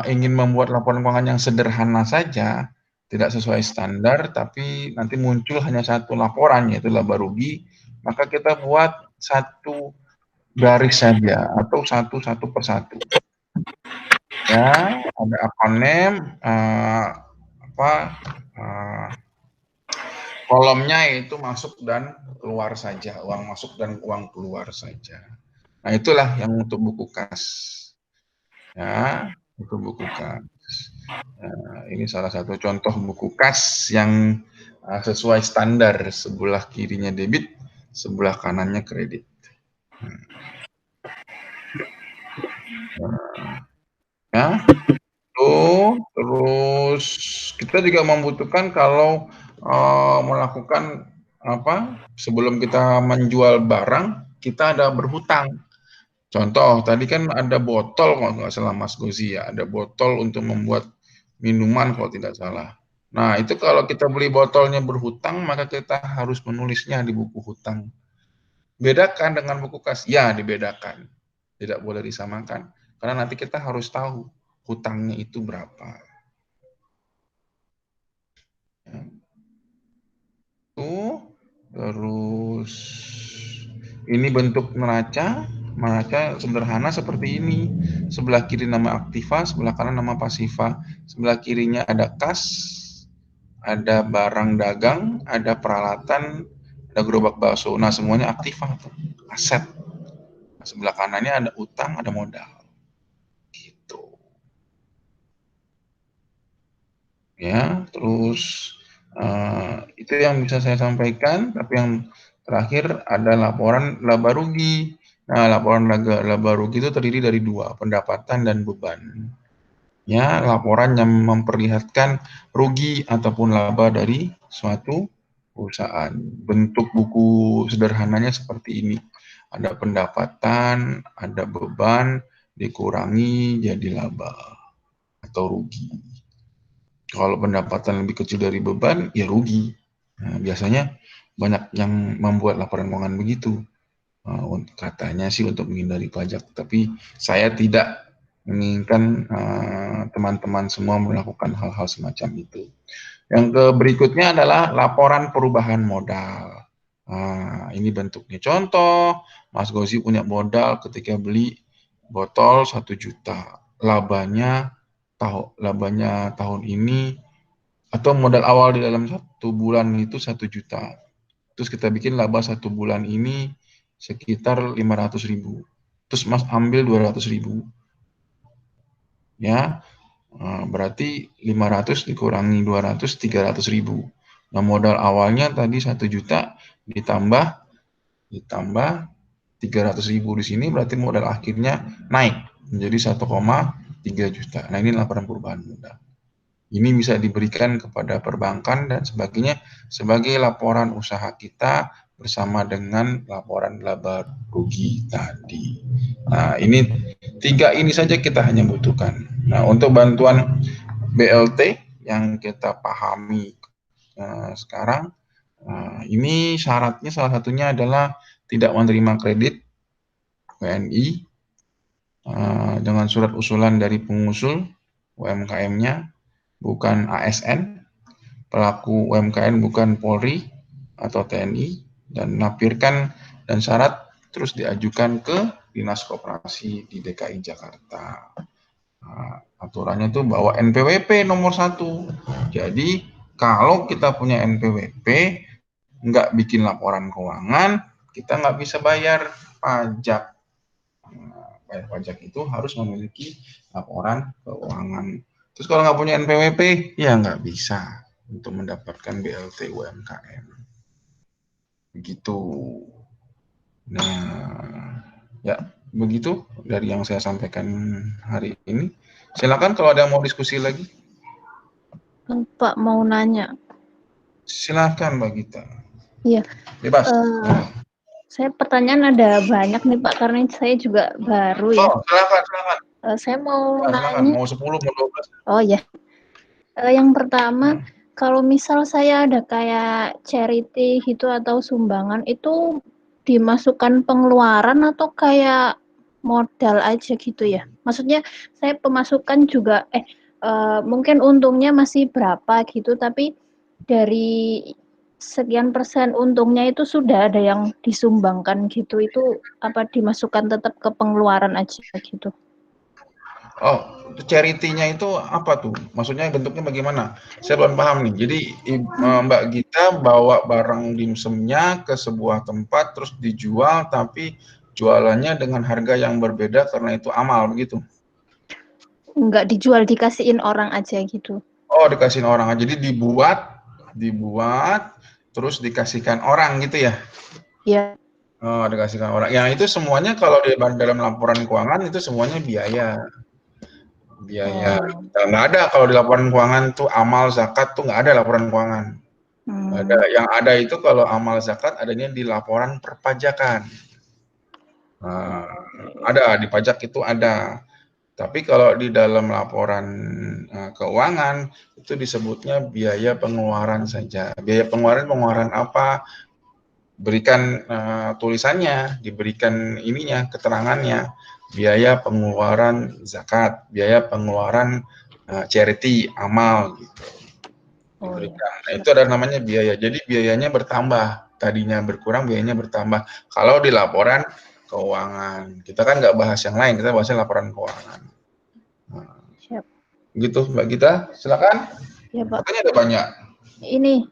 ingin membuat laporan keuangan yang sederhana saja, tidak sesuai standar, tapi nanti muncul hanya satu laporan, yaitu laba rugi, maka kita buat satu garis saja, atau satu persatu. Ya, ada account name, kolomnya itu masuk dan keluar saja, uang masuk dan uang keluar saja. Nah, itulah yang untuk buku kas. Ya, itu buku kas. Nah, ini salah satu contoh buku kas yang sesuai standar, sebelah kirinya debit, sebelah kanannya kredit. Ya, terus kita juga membutuhkan kalau melakukan sebelum kita menjual barang, kita ada berhutang. Contoh, tadi kan ada botol kalau nggak salah Mas Gozi ya, ada botol untuk membuat minuman kalau tidak salah. Nah, itu kalau kita beli botolnya berhutang, maka kita harus menulisnya di buku hutang. Bedakan dengan buku kas? Ya, dibedakan. Tidak boleh disamakan. Karena nanti kita harus tahu hutangnya itu berapa. Terus ini bentuk neraca sederhana seperti ini. Sebelah kiri nama aktiva, sebelah kanan nama pasiva. Sebelah kirinya ada kas, ada barang dagang, ada peralatan, ada gerobak bakso. Nah, semuanya aktiva, aset. Nah, sebelah kanannya ada utang, ada modal. Gitu. Ya, terus Itu yang bisa saya sampaikan. Tapi yang terakhir ada laporan laba rugi. Nah, laporan laba rugi itu terdiri dari 2, pendapatan dan beban. Ya, laporan yang memperlihatkan rugi ataupun laba dari suatu perusahaan. Bentuk buku sederhananya seperti ini. Ada pendapatan, ada beban, dikurangi jadi laba atau rugi. Kalau pendapatan lebih kecil dari beban, ya rugi. Nah, biasanya banyak yang membuat laporan keuangan begitu. Katanya sih untuk menghindari pajak, tapi saya tidak menginginkan teman-teman semua melakukan hal-hal semacam itu. Yang berikutnya adalah laporan perubahan modal. Ini bentuknya. Contoh, Mas Gozi punya modal ketika beli botol 1 juta. Labanya tahun ini, atau modal awal di dalam 1 bulan itu 1 juta. Terus kita bikin laba 1 bulan ini sekitar 500.000. Terus Mas ambil 200.000. Ya, berarti 500 dikurangi 200, 300.000. Nah, modal awalnya tadi 1 juta ditambah 300.000 di sini, berarti modal akhirnya naik menjadi 1,3 juta. Nah, ini laporan perubahan modal. Ini bisa diberikan kepada perbankan dan sebagainya sebagai laporan usaha kita bersama dengan laporan laba rugi tadi. Nah, ini 3 ini saja kita hanya butuhkan. Nah, untuk bantuan BLT yang kita pahami sekarang, ini syaratnya salah satunya adalah tidak menerima kredit WNI dengan surat usulan dari pengusul UMKM-nya, bukan ASN, pelaku UMKM bukan Polri atau TNI, dan lampirkan dan syarat terus diajukan ke Dinas Koperasi di DKI Jakarta. Aturannya itu bawa NPWP nomor 1. Jadi kalau kita punya NPWP, nggak bikin laporan keuangan, kita nggak bisa bayar pajak. Bayar pajak itu harus memiliki laporan keuangan. Terus kalau nggak punya NPWP, ya nggak bisa untuk mendapatkan BLT UMKM. Begitu. Nah, ya begitu dari yang saya sampaikan hari ini. Silakan kalau ada yang mau diskusi lagi. Pak mau nanya. Silakan Mbak Gita. Iya. Bebas. Saya pertanyaan ada banyak nih Pak, karena saya juga baru ya. Oh, silakan. Saya mau Silakan. nanya. Mau 10, mau 12. Oh ya. Yang pertama, kalau misal saya ada kayak charity gitu atau sumbangan, itu dimasukkan pengeluaran atau kayak modal aja gitu ya? Maksudnya saya pemasukan juga mungkin untungnya masih berapa gitu, tapi dari sekian persen untungnya itu sudah ada yang disumbangkan gitu, itu apa dimasukkan tetap ke pengeluaran aja gitu? Oh, charity-nya itu apa tuh? Maksudnya bentuknya bagaimana? Saya belum paham nih. Jadi Mbak Gita bawa barang dimsumnya ke sebuah tempat terus dijual, tapi jualannya dengan harga yang berbeda karena itu amal, begitu? Enggak dijual, dikasihin orang aja gitu. Oh, dikasihin orang. Jadi dibuat, terus dikasihkan orang gitu ya? Iya. Oh, dikasihkan orang. Ya itu semuanya kalau di dalam laporan keuangan itu semuanya biaya. Nggak ada kalau di laporan keuangan tuh amal zakat tuh nggak ada laporan keuangan. Ada. Yang ada itu kalau amal zakat adanya di laporan perpajakan. Ada di pajak itu ada. Tapi kalau di dalam laporan keuangan itu disebutnya biaya pengeluaran saja. Biaya pengeluaran apa? Berikan tulisannya, diberikan ininya, keterangannya. Biaya pengeluaran zakat, biaya pengeluaran charity, amal gitu. Diberikan. Nah, itu ada namanya biaya. Jadi biayanya bertambah. Tadinya berkurang, biayanya bertambah. Kalau di laporan keuangan. Kita kan nggak bahas yang lain, kita bahasnya laporan keuangan. Nah, siap. Gitu Mbak Gita, silakan. Ya Pak. Katanya ada banyak. Ini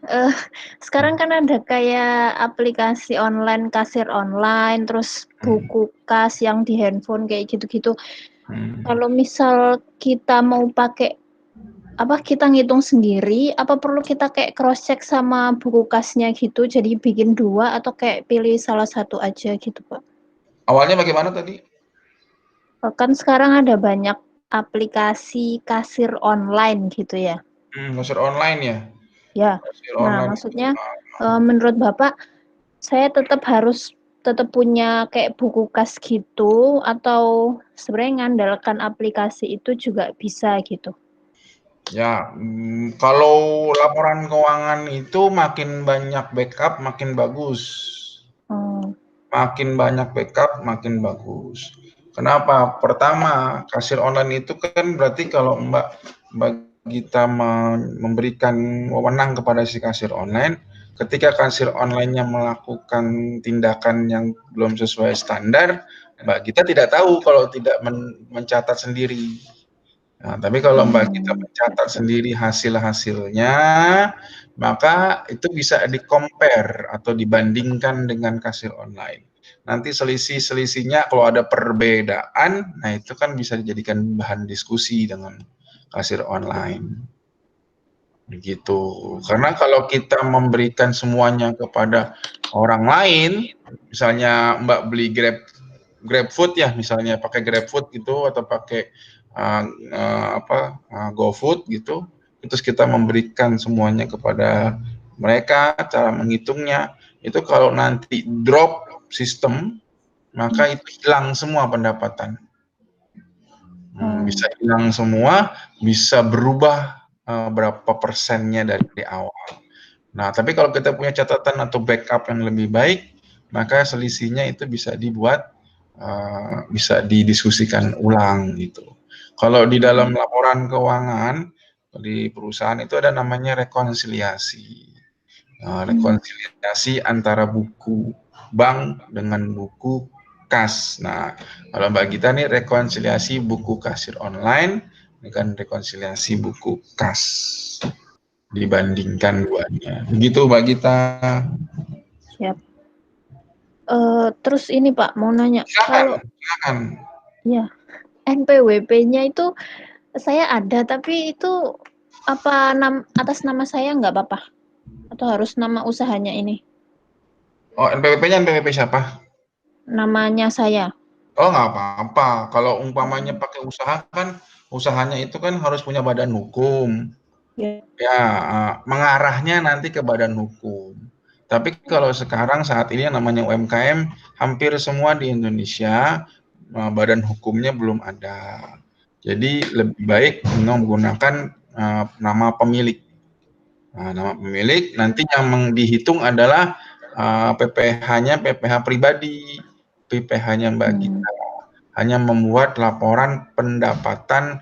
sekarang kan ada kayak aplikasi online, kasir online, terus buku kas yang di handphone kayak gitu-gitu. Kalau misal kita mau pakai apa kita ngitung sendiri, apa perlu kita kayak cross check sama buku kasnya gitu, jadi bikin 2 atau kayak pilih salah satu aja gitu, Pak? Awalnya bagaimana tadi? Kan sekarang ada banyak aplikasi kasir online gitu ya. Kasir online ya? Ya. Kasir Nah, online. maksudnya menurut Bapak saya tetap punya kayak buku kas gitu atau sebenarnya ngandalkan aplikasi itu juga bisa gitu? Ya, kalau laporan keuangan itu makin banyak backup makin bagus. Makin banyak backup makin bagus. Kenapa? Pertama, kasir online itu kan berarti kalau Mbak Gita memberikan wewenang kepada si kasir online, ketika kasir online-nya melakukan tindakan yang belum sesuai standar, Mbak Gita tidak tahu kalau tidak mencatat sendiri. Nah, tapi kalau Mbak Gita mencatat sendiri hasil-hasilnya, maka itu bisa di-compare atau dibandingkan dengan kasir online. Nanti selisih-selisihnya kalau ada perbedaan, nah itu kan bisa dijadikan bahan diskusi dengan kasir online. Begitu. Karena kalau kita memberikan semuanya kepada orang lain, misalnya Mbak beli GrabFood ya, misalnya pakai GrabFood gitu atau pakai GoFood gitu, terus kita memberikan semuanya kepada mereka, cara menghitungnya itu kalau nanti drop sistem, maka itu hilang semua pendapatan. Bisa hilang semua, bisa berubah berapa persennya dari awal. Nah, tapi kalau kita punya catatan atau backup yang lebih baik, maka selisihnya itu bisa dibuat, bisa didiskusikan ulang gitu. Kalau di dalam laporan keuangan di perusahaan itu ada namanya rekonsiliasi. Rekonsiliasi antara buku bank dengan buku kas. Nah, kalau Mbak Gita nih rekonsiliasi buku kasir online dengan rekonsiliasi buku kas. Dibandingkan duanya. Begitu Mbak Gita. Siap. Terus ini Pak, mau nanya. Silakan. Ya, NPWP-nya itu saya ada, tapi itu apa atas nama saya nggak apa-apa? Atau harus nama usahanya ini? Oh, NPWP-nya NPWP siapa? Namanya saya. Oh, nggak apa-apa. Kalau umpamanya pakai usaha kan, usahanya itu kan harus punya badan hukum. Ya, mengarahnya nanti ke badan hukum. Tapi kalau sekarang saat ini yang namanya UMKM, hampir semua di Indonesia badan hukumnya belum ada. Jadi lebih baik menggunakan nama pemilik. Nah, nama pemilik nanti yang dihitung adalah PPh-nya PPh pribadi. PPh-nya Mbak Gita hanya membuat laporan pendapatan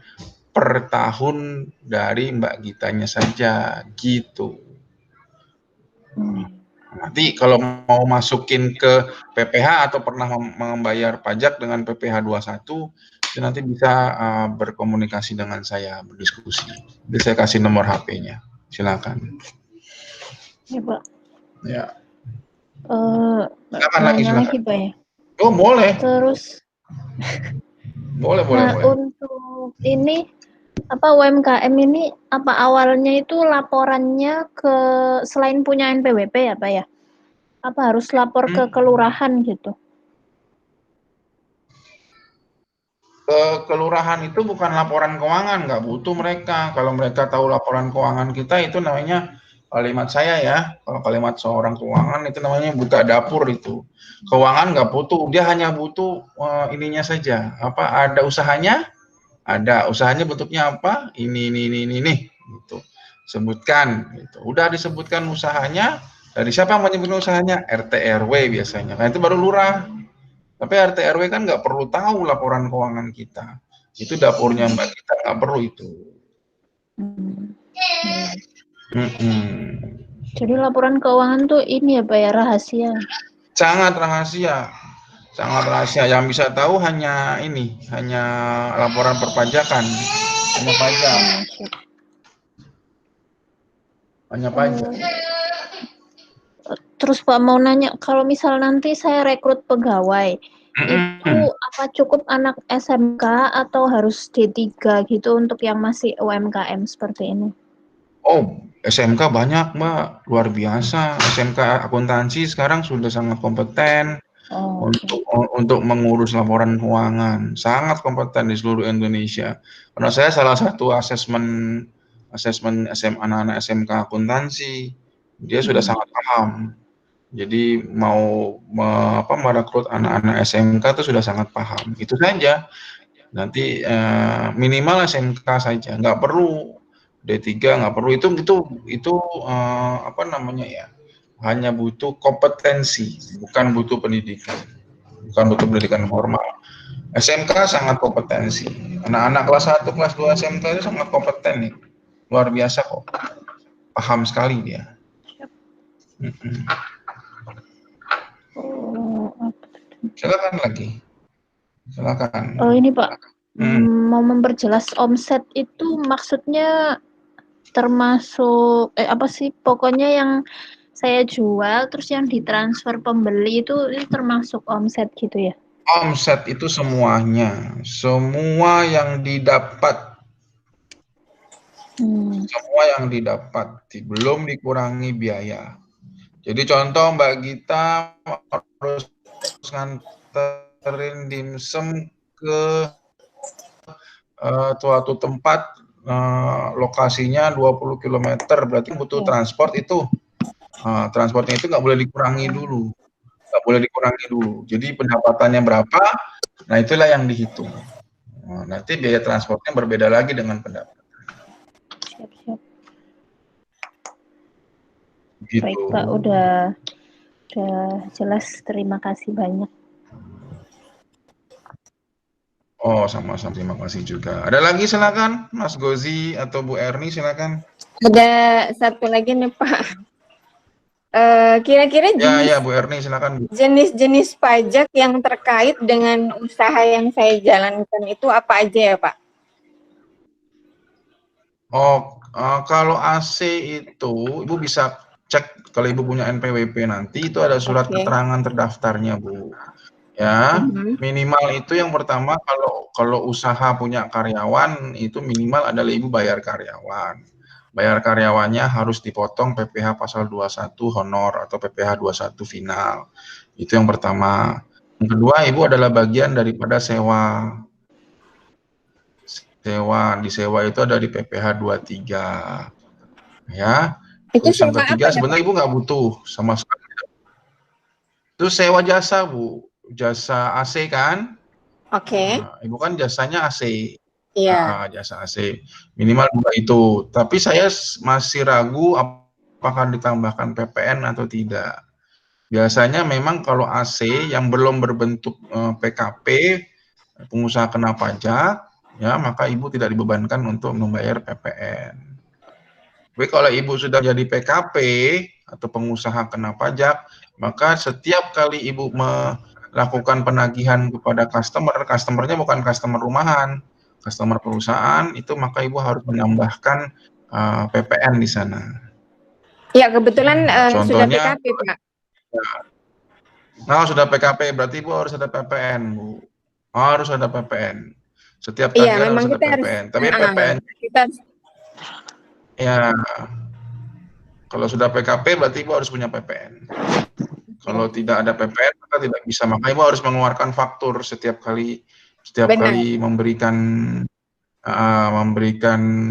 per tahun dari Mbak Gitanya saja gitu. Nanti kalau mau masukin ke PPh atau pernah membayar pajak dengan PPh 21 itu nanti bisa berkomunikasi dengan saya, berdiskusi. Jadi saya kasih nomor HP-nya. Silakan. Ya, Pak. Ya. Nanya lagi Pak ya? Oh, boleh. Terus boleh. Untuk ini apa UMKM ini apa awalnya itu laporannya ke selain punya NPWP ya Pak ya? Apa harus lapor ke kelurahan gitu? Kelurahan itu bukan laporan keuangan, nggak butuh mereka. Kalau mereka tahu laporan keuangan kita itu namanya kalimat saya ya. Kalau kalimat seorang keuangan itu namanya buka dapur itu. Keuangan nggak butuh, dia hanya butuh ininya saja. Apa ada usahanya? Ada. Usahanya bentuknya apa? Ini. Gitu. Sebutkan. Gitu. Udah disebutkan usahanya. Dari siapa yang menyebutkan usahanya? RT RW biasanya. Nah itu baru lurah. Tapi RT RW kan nggak perlu tahu laporan keuangan kita. Itu dapurnya Mbak Gita, nggak perlu itu. Jadi laporan keuangan tuh ini ya Pak ya, rahasia. Sangat rahasia. Yang bisa tahu hanya ini, hanya laporan perpajakan, hanya pajak. Hanya pajak. Terus Pak mau nanya, kalau misal nanti saya rekrut pegawai, itu Apa cukup anak SMK atau harus D3 gitu untuk yang masih UMKM seperti ini? Oh, SMK banyak, Mbak. Luar biasa. SMK akuntansi sekarang sudah sangat kompeten Oh, untuk mengurus laporan keuangan. Sangat kompeten di seluruh Indonesia. Karena saya salah satu asesmen anak-anak SMK akuntansi, dia sudah sangat paham. Jadi mau merekrut anak-anak SMK itu sudah sangat paham. Itu saja. Nanti minimal SMK saja, nggak perlu D3, nggak perlu itu apa namanya ya, hanya butuh kompetensi, bukan butuh pendidikan formal. SMK sangat kompetensi, anak-anak kelas 1, kelas 2 SMK itu sangat kompeten nih, luar biasa kok, paham sekali dia. Silakan lagi, silakan. Oh ini Pak, mau memperjelas omset itu maksudnya termasuk apa sih, pokoknya yang saya jual terus yang ditransfer pembeli itu termasuk omset gitu ya? Omset itu semuanya, semua yang didapat, semua yang didapat, belum dikurangi biaya. Jadi contoh Mbak Gita harus nganterin dimsum ke suatu tempat, lokasinya 20 km, berarti butuh transport itu. Transportnya itu nggak boleh dikurangi dulu. Jadi pendapatannya berapa, nah itulah yang dihitung. Nanti biaya transportnya berbeda lagi dengan pendapatan. Siap. Gitu. Baik Pak, udah jelas, terima kasih banyak. Oh, sama-sama, terima kasih juga. Ada lagi silakan, Mas Gozi atau Bu Erni silakan. Ada satu lagi nih Pak. Kira-kira Ya, Bu Erni silakan. jenis-jenis pajak yang terkait dengan usaha yang saya jalankan itu apa aja ya Pak? Oh, kalau AC itu Ibu bisa cek kalau Ibu punya NPWP nanti itu ada surat keterangan terdaftarnya, Bu. Ya, minimal itu yang pertama kalau usaha punya karyawan itu minimal adalah Ibu bayar karyawan. Bayar karyawannya harus dipotong PPh pasal 21 honor atau PPh 21 final. Itu yang pertama. Yang kedua, Ibu adalah bagian daripada sewa. Disewa itu ada di PPh 23. Ya. Terus yang ketiga sebenarnya Ibu nggak butuh sama sekali. Itu sewa jasa, Bu. Jasa AC kan? Oke. Ibu kan jasanya AC. Iya. Jasa AC. Minimal 2 itu. Tapi saya masih ragu apakah ditambahkan PPN atau tidak. Biasanya memang kalau AC yang belum berbentuk PKP, pengusaha kena pajak, ya maka Ibu tidak dibebankan untuk membayar PPN. Tapi kalau Ibu sudah jadi PKP atau pengusaha kena pajak, maka setiap kali Ibu melakukan penagihan kepada customernya bukan customer rumahan, customer perusahaan, itu maka Ibu harus menambahkan PPN di sana. Ya, kebetulan sudah Contohnya, PKP, Pak. Nah, sudah PKP, berarti Ibu harus ada PPN, Bu. Harus ada PPN. Setiap Iya, tagihan memang harus ada kita PPN. Tapi PPN kita ya, kalau sudah PKP berarti Ibu harus punya PPN. Kalau tidak ada PPN maka tidak bisa. Maka Ibu harus mengeluarkan faktur setiap kali memberikan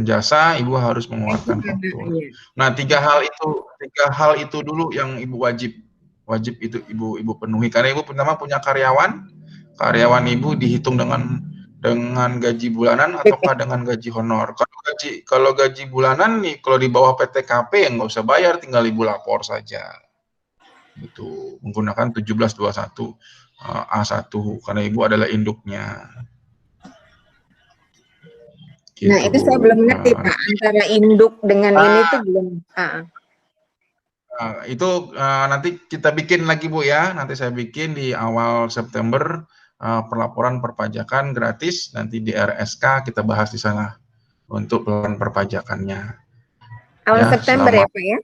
jasa, Ibu harus mengeluarkan faktur. Nah, tiga hal itu dulu yang Ibu wajib itu Ibu penuhi. Karena Ibu pertama punya karyawan Ibu dihitung dengan gaji bulanan ataukah dengan gaji honor. Kalau gaji bulanan nih, kalau di bawah PTKP nggak usah bayar, tinggal Ibu lapor saja. Itu menggunakan 1721 A1 karena Ibu adalah induknya. Gitu. Nah, itu saya belum ngerti, Pak. Antara induk dengan ini tuh belum. Itu nanti kita bikin lagi, Bu ya. Nanti saya bikin di awal September pelaporan perpajakan gratis. Nanti di RSK kita bahas di sana untuk pelaporan perpajakannya. Awal September ya, Pak ya?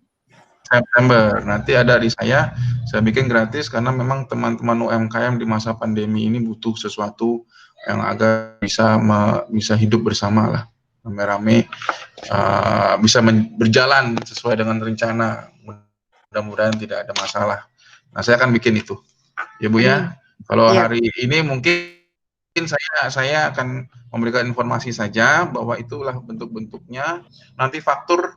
September. Nanti ada di saya Saya bikin gratis karena memang teman-teman UMKM di masa pandemi ini butuh sesuatu yang agak bisa hidup bersama lah, rame-rame, bisa berjalan sesuai dengan rencana. Mudah-mudahan tidak ada masalah. Nah, saya akan bikin itu, ya Bu ya. Kalau Iya. hari ini mungkin saya akan memberikan informasi saja bahwa itulah bentuk-bentuknya. Nanti faktur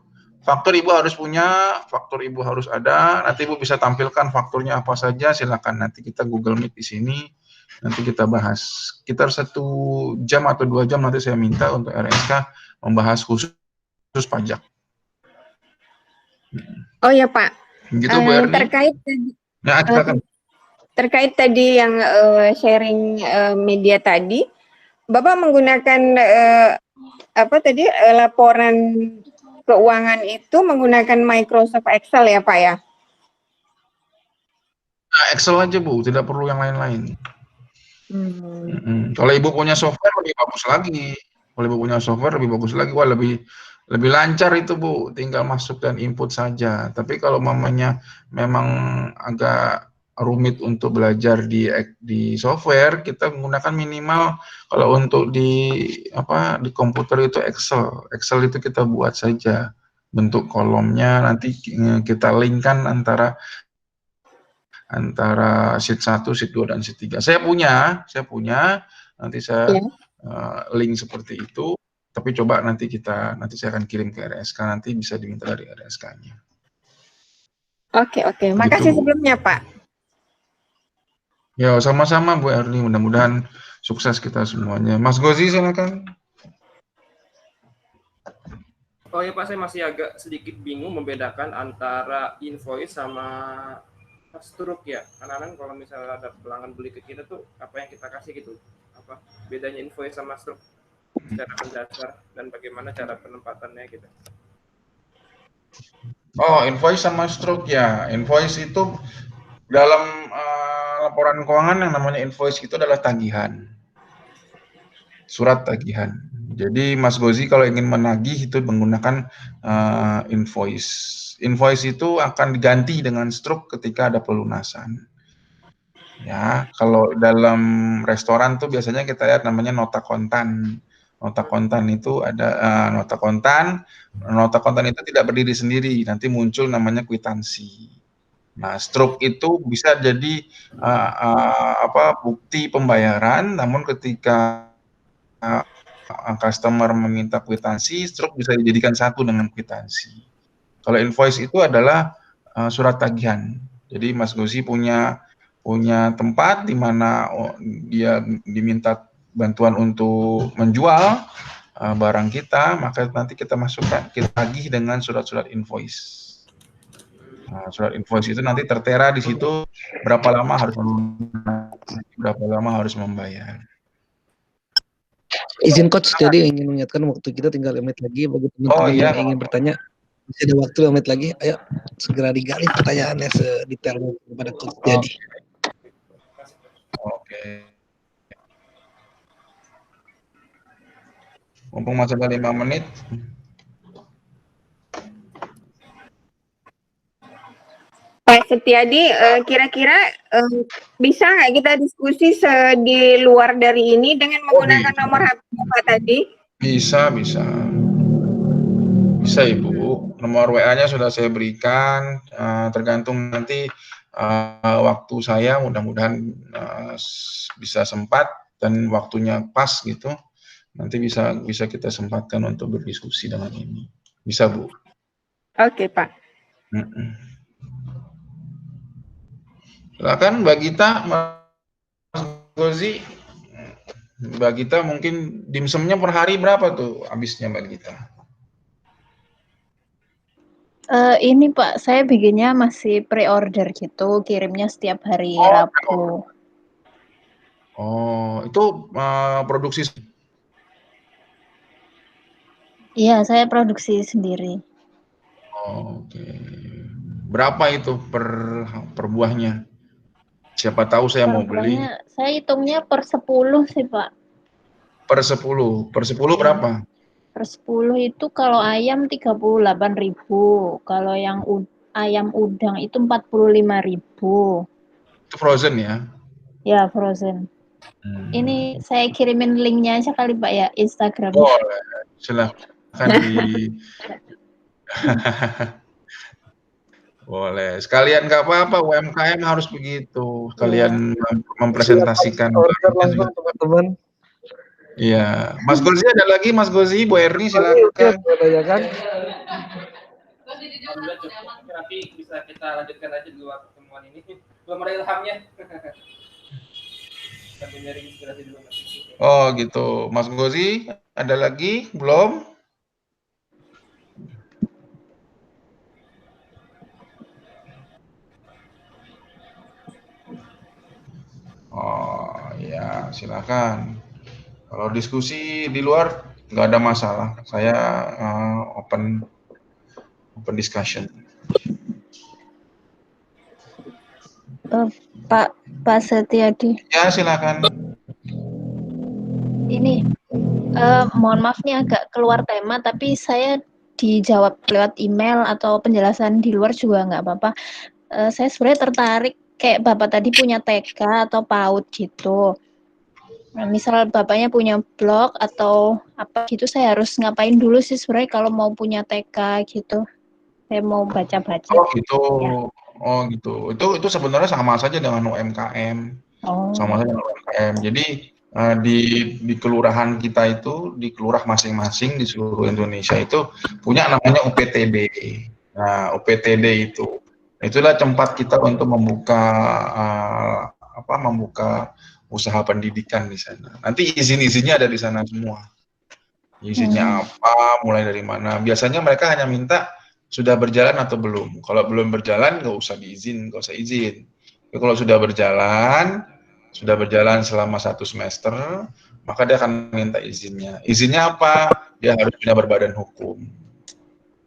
Ibu harus punya, faktur Ibu harus ada. Nanti Ibu bisa tampilkan fakturnya apa saja. Silakan nanti kita Google Meet di sini. Nanti kita bahas. Sekitar 1 jam atau 2 jam nanti saya minta untuk RSK membahas khusus pajak. Oh ya Pak. Gitu Bu Erni. Terkait tadi yang sharing media tadi, Bapak menggunakan laporan keuangan itu menggunakan Microsoft Excel ya Pak ya? Nah, Excel aja Bu, tidak perlu yang lain-lain. Kalau Ibu punya software lebih bagus lagi. Wah, lebih lancar itu Bu, tinggal masuk dan input saja. Tapi kalau mamanya memang agak rumit untuk belajar di software, kita menggunakan minimal kalau untuk di komputer itu Excel. Excel itu kita buat saja bentuk kolomnya, nanti kita linkkan antara sheet 1, sheet 2 dan sheet 3. Saya punya, nanti saya link seperti itu. Tapi coba nanti saya akan kirim ke RSK, nanti bisa diminta dari RSK-nya. Oke. Makasih sebelumnya Pak. Ya, sama-sama Bu Erni, mudah-mudahan sukses kita semuanya. Mas Gozi, silakan. Oh ya Pak, saya masih agak sedikit bingung membedakan antara invoice sama struk ya. Karena kalau misalnya ada pelanggan beli ke kita tuh apa yang kita kasih gitu. Apa bedanya invoice sama struk secara mendasar dan bagaimana cara penempatannya gitu. Oh, invoice sama struk ya. Invoice itu dalam laporan keuangan yang namanya invoice itu adalah tagihan. Surat tagihan. Jadi Mas Gozi kalau ingin menagih itu menggunakan invoice. Invoice itu akan diganti dengan struk ketika ada pelunasan. Ya, kalau dalam restoran tuh biasanya kita lihat namanya nota kontan. Nota kontan itu ada nota kontan itu tidak berdiri sendiri, nanti muncul namanya kwitansi. Nah, struk itu bisa jadi bukti pembayaran, namun ketika customer meminta kwitansi, struk bisa dijadikan satu dengan kwitansi. Kalau invoice itu adalah surat tagihan. Jadi Mas Gozi punya tempat di mana dia diminta bantuan untuk menjual barang kita, maka nanti kita masukkan, kita tagih dengan surat-surat invoice. Surat invoice itu nanti tertera di situ berapa lama harus membayar. Izin coach, jadi ingin mengingatkan waktu kita tinggal 5 menit lagi bagi teman-teman yang ingin bertanya. Masih ada waktu 5 menit lagi, ayo segera digali pertanyaannya sedetailnya kepada coach Jadi. Oke. Mumpung masih ada 5 menit. Pak Setiadi, kira-kira bisa nggak kita diskusi di luar dari ini dengan menggunakan nomor HP Bapak tadi? Bisa Ibu. Nomor WA-nya sudah saya berikan, tergantung nanti waktu saya, mudah-mudahan bisa sempat dan waktunya pas gitu. Nanti bisa kita sempatkan untuk berdiskusi dengan ini. Bisa Bu. Oke Pak. Silakan Mbak Gita, Mas Gozi. Mbak Gita mungkin dimsumnya per hari berapa tuh habisnya Mbak Gita? Ini Pak, saya bikinnya masih pre-order gitu, kirimnya setiap hari Rabu. Oh, itu produksi? Iya, saya produksi sendiri. Oke. Berapa itu per buahnya? Siapa tahu saya mau beli. Saya hitungnya per 10 sih Pak. Per 10 berapa? Per 10 itu kalau ayam 38.000, kalau yang ayam udang itu 45.000. Itu frozen ya? Ya, frozen. Ini saya kirimin linknya aja kali Pak ya, Instagramnya. Boleh, silahkan boleh. Sekalian nggak apa-apa, UMKM harus begitu. Sekalian mempresentasikan Order barangnya langsung juga. teman-teman. Iya, Mas Gozi ada lagi, Mas Gozi, Bu Erni Oke, silakan. tanyakan. Alhamdulillah cukup. Tapi bisa kita lanjutkan aja di luar pertemuan ini. Belum ada ilhamnya. Sambil nyari inspirasi dulu. Oh gitu, Mas Gozi ada lagi belum? Oh ya, silakan. Kalau diskusi di luar nggak ada masalah. Saya open discussion. Pak Setiadi. Ya silakan. Ini mohon maaf nih agak keluar tema, tapi saya dijawab lewat email atau penjelasan di luar juga nggak apa-apa. Saya sebenarnya tertarik kayak Bapak tadi punya TK atau PAUD gitu. Nah, misal Bapaknya punya blog atau apa gitu, saya harus ngapain dulu sih sebenarnya kalau mau punya TK gitu? Saya mau baca-baca. Oh gitu. Ya. Oh gitu. Itu sebenarnya sama saja dengan UMKM. Oh. Sama saja dengan UMKM. Jadi di kelurahan kita itu, di kelurah masing-masing di seluruh Indonesia itu punya namanya UPTD. Nah, UPTD itulah tempat kita untuk membuka membuka usaha pendidikan di sana. Nanti izin-izinnya ada di sana semua. Izinnya apa, mulai dari mana. Biasanya mereka hanya minta sudah berjalan atau belum. Kalau belum berjalan nggak usah izin. Tapi kalau sudah berjalan selama 1 semester, maka dia akan minta izinnya. Izinnya apa? Dia harus punya berbadan hukum.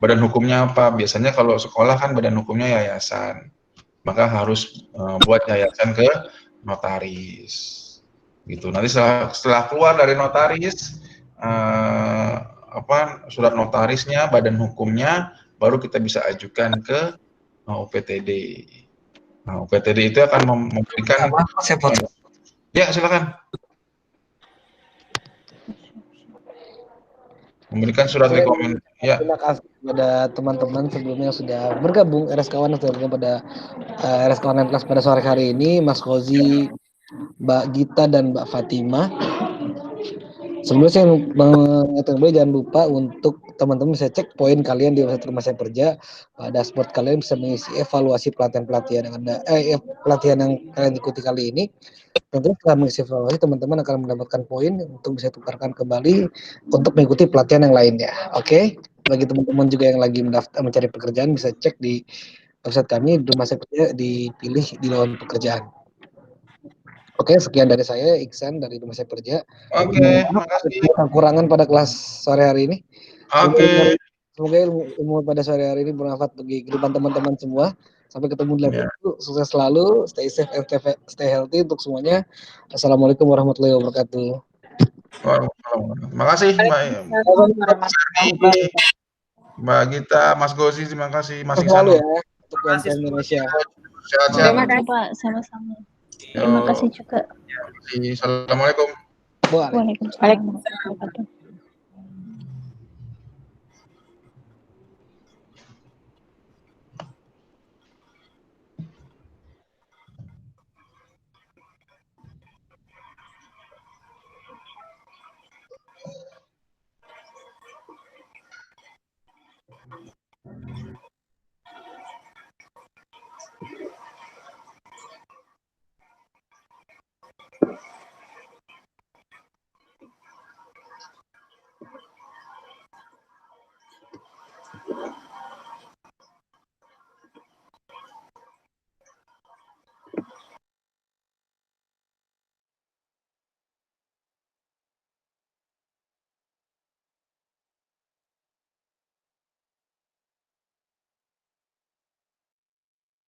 Badan hukumnya apa? Biasanya kalau sekolah kan badan hukumnya yayasan. Maka harus buat yayasan ke notaris. Gitu. Nanti setelah keluar dari notaris, surat notarisnya, badan hukumnya, baru kita bisa ajukan ke UPTD. Nah, UPTD itu akan memberikan. Ya, silakan. Memberikan surat rekomendasi. Ya. Terima kasih kepada teman-teman sebelumnya yang sudah bergabung, RS-kawan yang sudah bergabung pada RS-kawan kelas pada sore hari ini, Mas Kozi, Mbak Gita, dan Mbak Fatima. Sebelumnya saya mengingatkan jangan lupa untuk teman-teman bisa cek poin kalian di website Rumah Saya Kerja. Dashboard kalian bisa mengisi evaluasi pelatihan-pelatihan pelatihan yang kalian ikuti kali ini. Tentu setelah mengisi evaluasi, teman-teman akan mendapatkan poin untuk bisa tukarkan kembali untuk mengikuti pelatihan yang lainnya. Oke? Bagi teman-teman juga yang lagi mencari pekerjaan, bisa cek di website kami, Rumah Saya Kerja, dipilih di lowongan pekerjaan. Oke, sekian dari saya, Iksan dari Rumah Saya Kerja. Oke, makasih. Kekurangan pada kelas sore hari ini. Oke. Semoga ilmu pada sore hari ini bermanfaat bagi kehidupan teman-teman semua. Sampai ketemu di lain waktu. Sukses selalu, stay safe and stay healthy untuk semuanya. Assalamualaikum warahmatullahi wabarakatuh. Terima kasih Mbak Gita, Mas Gozi, terima kasih, Mas Iksan. Ya, untuk UMKM Indonesia. Sehat-sehat. Terima kasih Pak, sama-sama. Terima kasih juga. Assalamualaikum. Waalaikumsalam.